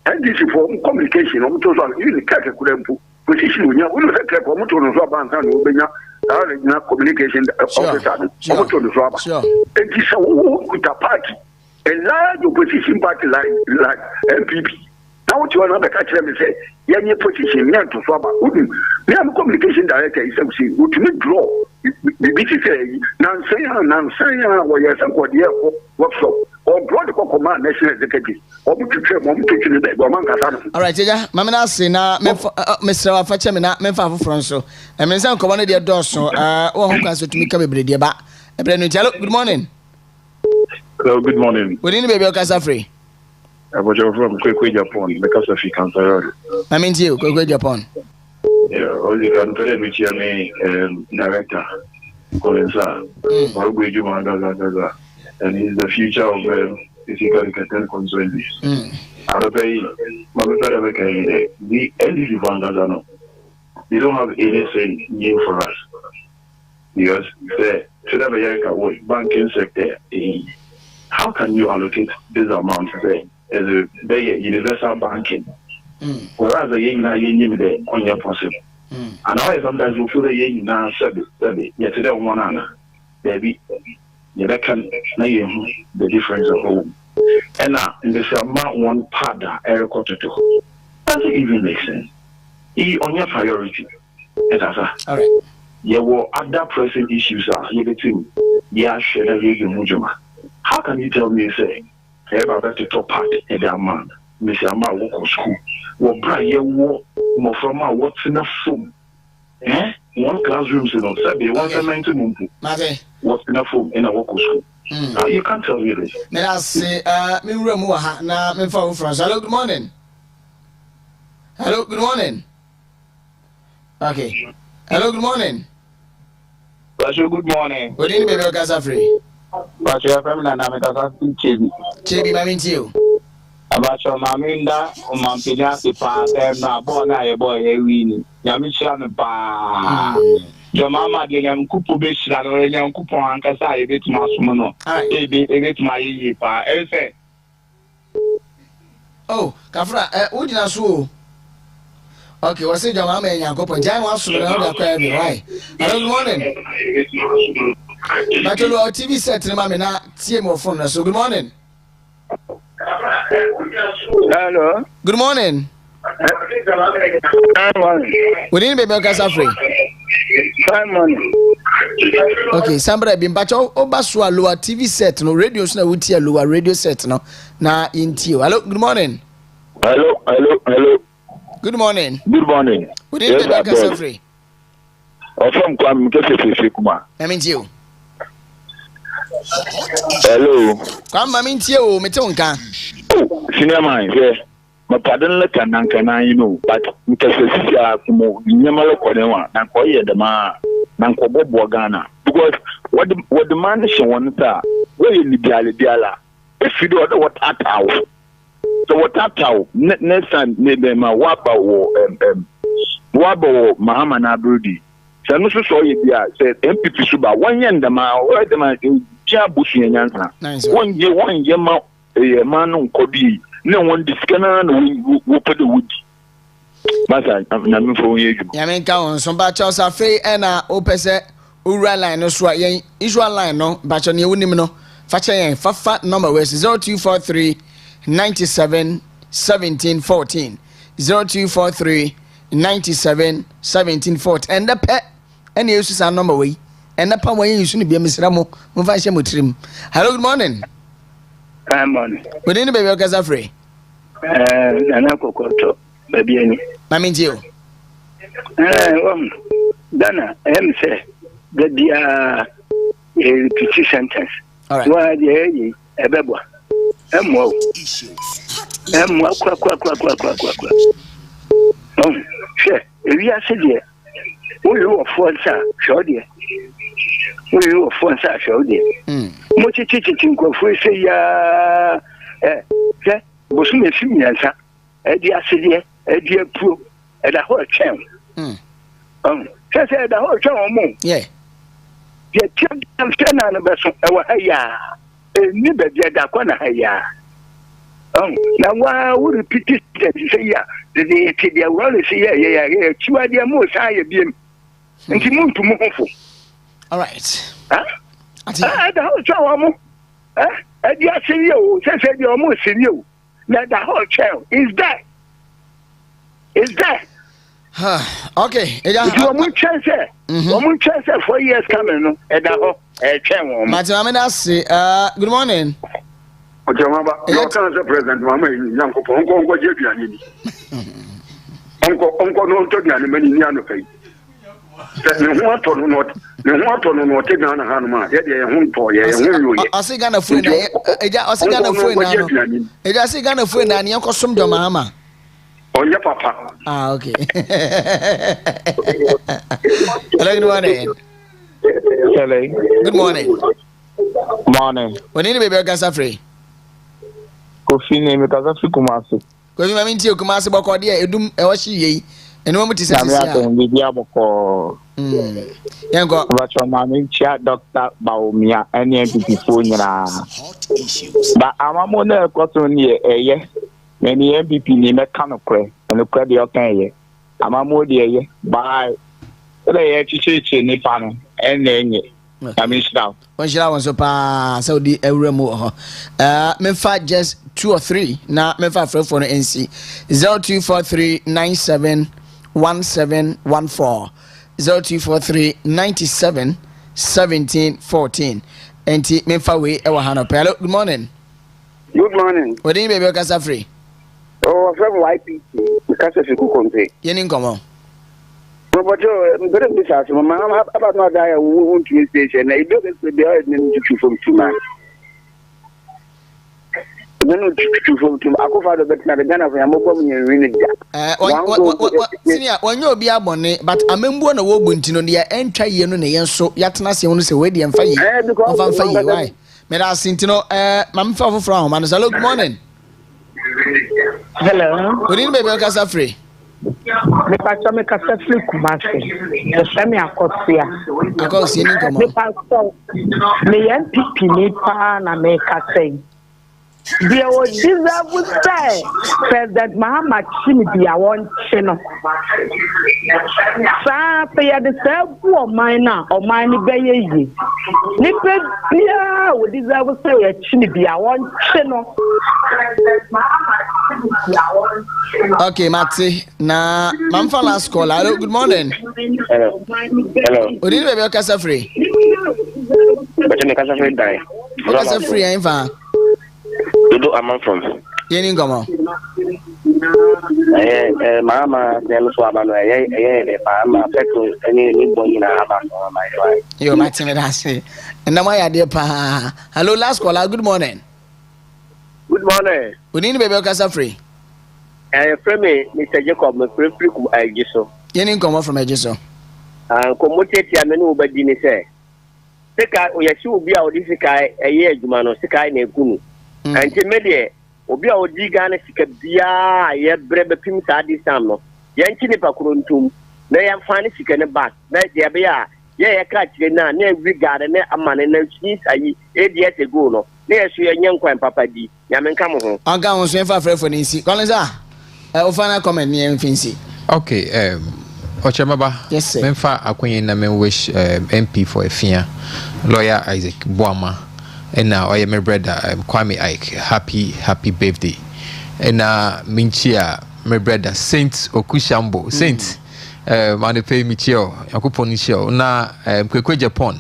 and this for communication o to so you ka ka kulempu position nya we no say ka ko mu to no so aba nta no be nya na communication officer o to no so aba and this with a party a large opposition party like MPP. Now what you want to catch them and say, yeah, your position, yeah, to swap. We have a communication director, is saying, what you draw. The BT now say, or yes, and what the workshop, or broad command national executive, or to train, or to the Goman. All right, yeah, Mamma Sina, Mr. Fatchamina, Memphis Franco, and Mr. Command the Dorso, or who can to me come a breed, good morning. Hello, good morning. We didn't be Casa free. I was from Kwekwe, Japan, because of Takoradi. I mean, you, Kwekwe, Japan. Yeah, all the country which you may director, Kolensa, and he's the future of physical concerns. I'll pay the NDC Vandazano. They don't have anything new for us. Because the South America banking sector, how can you allocate this amount there? As a universal banking, whereas the yen on your possible. And I sometimes will feel the yen now said, yet today one another, baby, you can the difference of home. And now, in the amount one part that Eric quarter to doesn't even make sense. He on your priority. All right. There were other pressing issues you between yeah, share the how can you tell me, say, about the top part in the amount? Mr. Ama walk school. Well, Brian, more from my what's in a phone? One classroom, you know, Sabi, 190 what's in a phone in a walk school. You can't tell me this. May I say, me room, na me for France. Hello, good morning. Hello, good morning. Okay. Hello, good morning. Good morning. Good evening, baby, Casa free. But your family and I'm a Chibi. Chibi, I mean, you. About your Maminda, Mampina, the part, and now born a boy, a win. Yamishan, pa. Your mamma, the young couple, bitch, and a young coupon, Casa, a bit more mono. A bit my pa. Oh, Kafra, who did I so? Okay, what's it, Jamama and Yakopo? Jam was why? Hello, good morning. But our TV set, Mamma, TMO phone. So, good morning. Hello. Good morning. We didn't be Belka free. Okay, somebody been bacho Obasua lower TV set no radio na wuti lower radio set no na intio. Hello, good morning. Hello. Good morning. Good morning. We didn't be Belka free. From Kwam Kefe Kuma. I mean you. Hello. Come, I mean you, Metonka. Senior man, yeah. My pardon like an ankana, you know, but because Yamalo Kodewa, Nankoya the Ma, Nanko Bogana. Because what the man is one star, where in the Diala, if you do what at our. So what at our next time, maybe my Wapa or Wabo Mahamana Brudi. So no so you said MPP Suba, 1 year the ma, where the man Jabushi and Yansa. 1 year, a man on Kobi. No one discanner no put the wood. Masa I'm for you. Yamenka on some batches are free and opese Ura line no swa yen Israel line no batch ni wunim no facha yen fa number was 0243 97 17 14 0243 97 17 14 and the pet and you use our number way and the power you should be a misramo mufasha mutrim. Hello, good morning. Morning. We didn't be Belka free. Nanakokoto, baby any. Mammy Jill. Dana, say that the repeat sentence. All right. Why the Ebeba? Mo. Sure. If you are sitting, who you are for, sir, show dear. Who you are for, sir, show dear. Mochi teaching for say, Bosume Simiansa, Edia Sidia, Edia Pro, and a whole town. Just said the whole town. Yeah. Yet, I'm standing on the best of our haya, and neither did that one haya. Now, why would repeat it? Say, yeah, the day well is yeah, 2 ideas more higher being. And to move to move. All right. The whole town. Edia Sidio, says you're almost Sidio. Now the whole child is there. Okay. You chance chance 4 years coming at the whole child. Good morning. Okyeremaba, no cancer president, Mama, Yanko, Uncle Jepian. Uncle no Togan, many Yano pay. What or not, take on a Hanma, yet a home for you. I say, Gana Funa, I say, Gana Funa, it does say Gana Funa, and Yanko Sum Mama. Oh, your papa. Okay. Hello, good morning. Good morning. Morning. When any baby can suffer. Kofi name because of Kumasi. Kofi, I mean, to Kumasi Bokodia, Edum, Ewashi. And one to say, Yango, but my name Dr. Baumia, and MPP phone. But I'm a money cotton near a year. Many MPP name a can of credit and a credit okay. I'm a more dear by the church in Nippon and then I mean, now. When she was so the remo, Memphis just 2 or 3 now. Memphis for the NC 0243 97 1714 0243 97 17 14 and Memphis way Ewahano. Hello, good morning. Good morning. What do you baby Casa free? Oh, from YPT because of you country. Yenin come. But you better be asked. Mama, about not die. We want to station. I don't get the ordinary to from 2 man. Then to from 2. I go for the better than I am going to really. Senior, when you be a bonnet, but I remember no woman on the entire year no yen so yatna se wonu se we dey amfa yi. Amfa yi why? Me da sintino mam fa from man. Hello, good morning. Hello. Good evening, baby. Casa free. Me pastor me casa free Kumasi. The same akosia. Akosia ni komo. Me pastor me MPP ni pa na me kasa. They would deserve to say President Mahama Chimibia one channel. Sa pay the same poor miner or mine baye. Nipper would deserve to say Chimibia one channel. Okay, Matty. Now, Mamfa last call. Hello, good morning. Hello. What did you make us free? But you casa free die. Casa free, I'm fine. You do among from. Yenny Gomo. Mama, then Swabano, I'm any boy in a my wife. You might say that. And now, my dear Pa. Hello, last call. Good morning. Good morning. We need to be casa free. From me, Mr. Jacob, my free Giso. Yenny Gomo from Ejiso. Commutate Yamenu Badini say. Sika oyashi obi a odi sika eye adwuma no sika na ekunu anti medie obi a odi Ghana sika bia ye brebe pim sa di sam no ye nti ne pakoro ntum na ye mfane sika ne back na de bia ye ka kire na every Ghana na amane na twis ayi 8 years ago no na ye so ye nyankwan papa di ya menka mo ho anga ho so enfa frefo ni si Collins o final comment ni enfinsi. Okay, Okyeremaba, yes, sir. Memfa akwenye na men wish MP for Efia, lawyer Isaac Boama, and now I am my brother Kwame Ike. Happy birthday. And Minchia, my brother Saint Okushambo, Saint Manepe Michio, Yakuponichio, na Kwekwe Japan,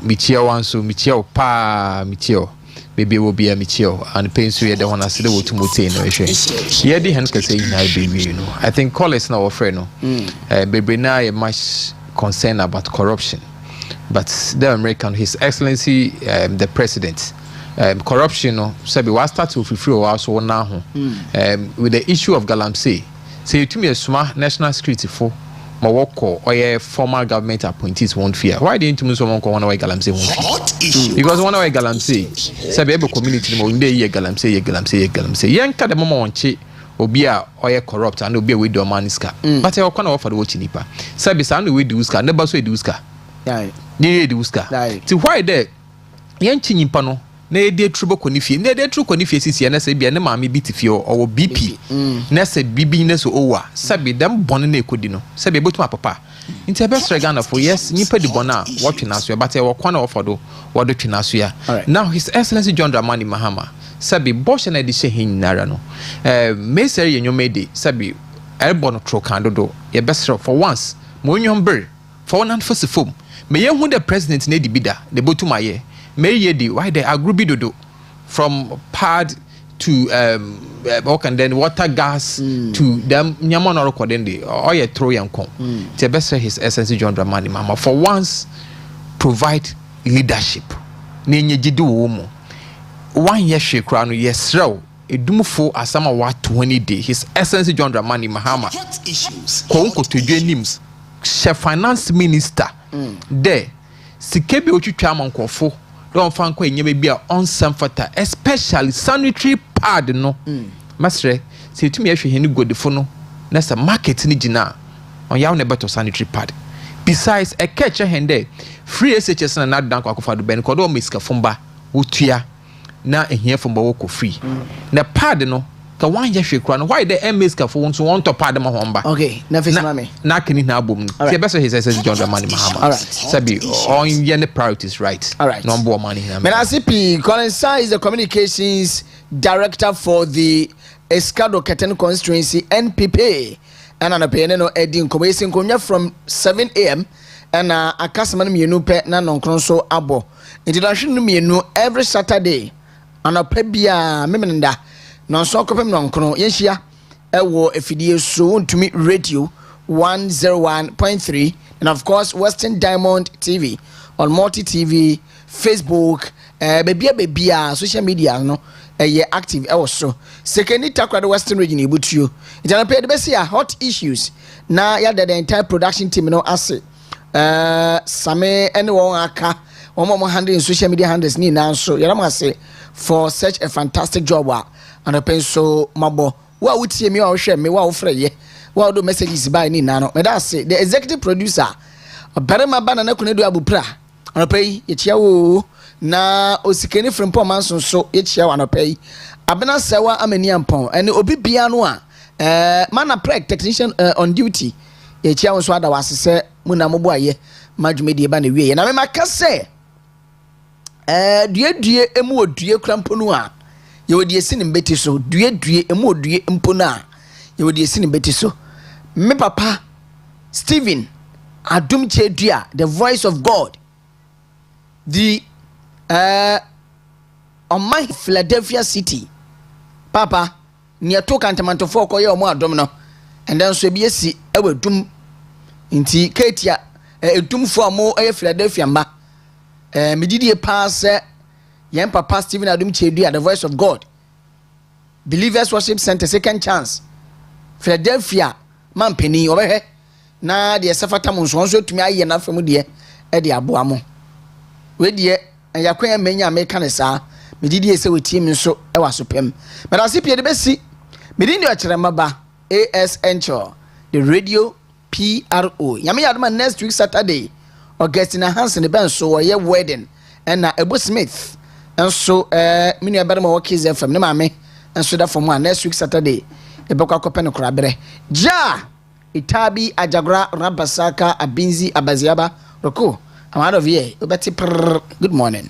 Michio Wansu, Michio Pa Michio. Maybe will be a Michio and pains we the one I said to Mutain. Yeah, the hands can say in baby, you know. I think call is now a friend, no. Baby now a much concern about corruption. But the American, His Excellency, the President, corruption, no, Sabi was started to free also now. With the issue of Galamsey, say to me a smart national security for Mawoko or a former government appointees won't fear. Why didn't you someone call one away Galamsey? Because one away Galamsey, Sabebo community, one day ye Galamsey. Yanka the moment che obia or a corrupt and obey with Domaniska. But I can't offer the watching nipa. Sabisan we do ska, never say do ska. Near do ska. To why there? Yanchi pano. Ne de trouble konifie ne de trouble konifie sisi na se bia ne maami bitifie o BP na se bibi na so owa sabi dem bone na ekodi no sabi ebotuma papa nti ebesre Ghana for yes nipa di bona watwe na so but e wokwa na ofodo wodo twe na so ya now His Excellency John Dramani Mahama sabi boshe na de shehin nara no mesere yenyomede sabi elbo no tro kan dodo ye besre for once mo nyomber for one and for fom me ye hu the president na di bida de botuma ye Mary why they agree dodo from pad to and then water gas to them nyamon or kodende or ye throw yankom the best His Excellency John Dramani Mahama for once provide leadership ne nyejidu wo mu 1 year shekra no yesrew edumfo asama wa 20 day His Excellency John Dramani Mahama ko todwe nims chef finance minister there sikebi otwitwa amankofo don't find quite near on some fata, especially sanitary pad no. Master, say to me, if you go the phone, that's a market in Jina on your better sanitary pad. Besides, a catcher hand there, free SHS and not dunk for the Ben Kodo Miska Fumba, Utia, now and here from Bawoko free. Na pad no. Ka 1 year shekran why the Miska for once want to pardon my homba. Okay, never mami. Na kini na boom. The best His Excellency John Dramani Mahama. All right. Sabi on your priorities right. All right. No more money. Menasipi Collins is the communications director for the Escado Keten constituency NPP. And an opinion no Edin Komesi Konya from 7 a.m. and a customer mienu pe na non so abo. International mienu every Saturday. And a pebia memenda. No so kopem no nkono yenhia ewo efidie so ntumi radio 101.3 and of course Western Diamond TV on Multi TV Facebook bebia social media no active so secondly Takoradi Western region ibutuo itana pay the best hot issues na ya the entire production team no ase same ene won aka won handling social media handles ni na so yara ase for such a fantastic job and I penso mabo wa wutie me wa hwe me wa wo freye wa do messages by ni na no me da say the executive producer Okyeremaba na kunedu abupra and pay ye chia wo na osikani frempɔ manso so yɛkyia wa no pɛyi abena sewa amani ampon and obi bia no a mana preg technician on duty yɛkyia wo so ada wasese mu na mobo aye madwumedi ba na wie na me maka se due emu odue krampo no a ye wodi esi ne mbeti so due emu odue mpo no a ye wodi esi ne mbeti so me papa Stephen Adum Chedua, the voice of God, the on my Philadelphia city papa near to kantamanto for koye omo adom no and then so be si ewe dum nti ketia edum fo mo Philadelphia mba medidie pass yen papa Stephen Adum Chedua, the voice of God, Believers Worship Center, second chance Philadelphia man penny over here na de sefata mo nso tumi aye na fam de e de aboa mo we de yakwan menya America ne saa medidi ese wetie mi nso e wasopem but asipie de besi medidi Okyeremaba AS Enchill the radio PRO yame yadoma next week Saturday Augustina Hansen ben so wo ye wedding na Ebo Smith enso minu abadama wo Kiz FM ne maame enso da fom a next week Saturday e bekwa kopene korabere ja Itabi Ajagra Rabasaka Abinzi Abaziaba Roko. I'm out of here. Good morning.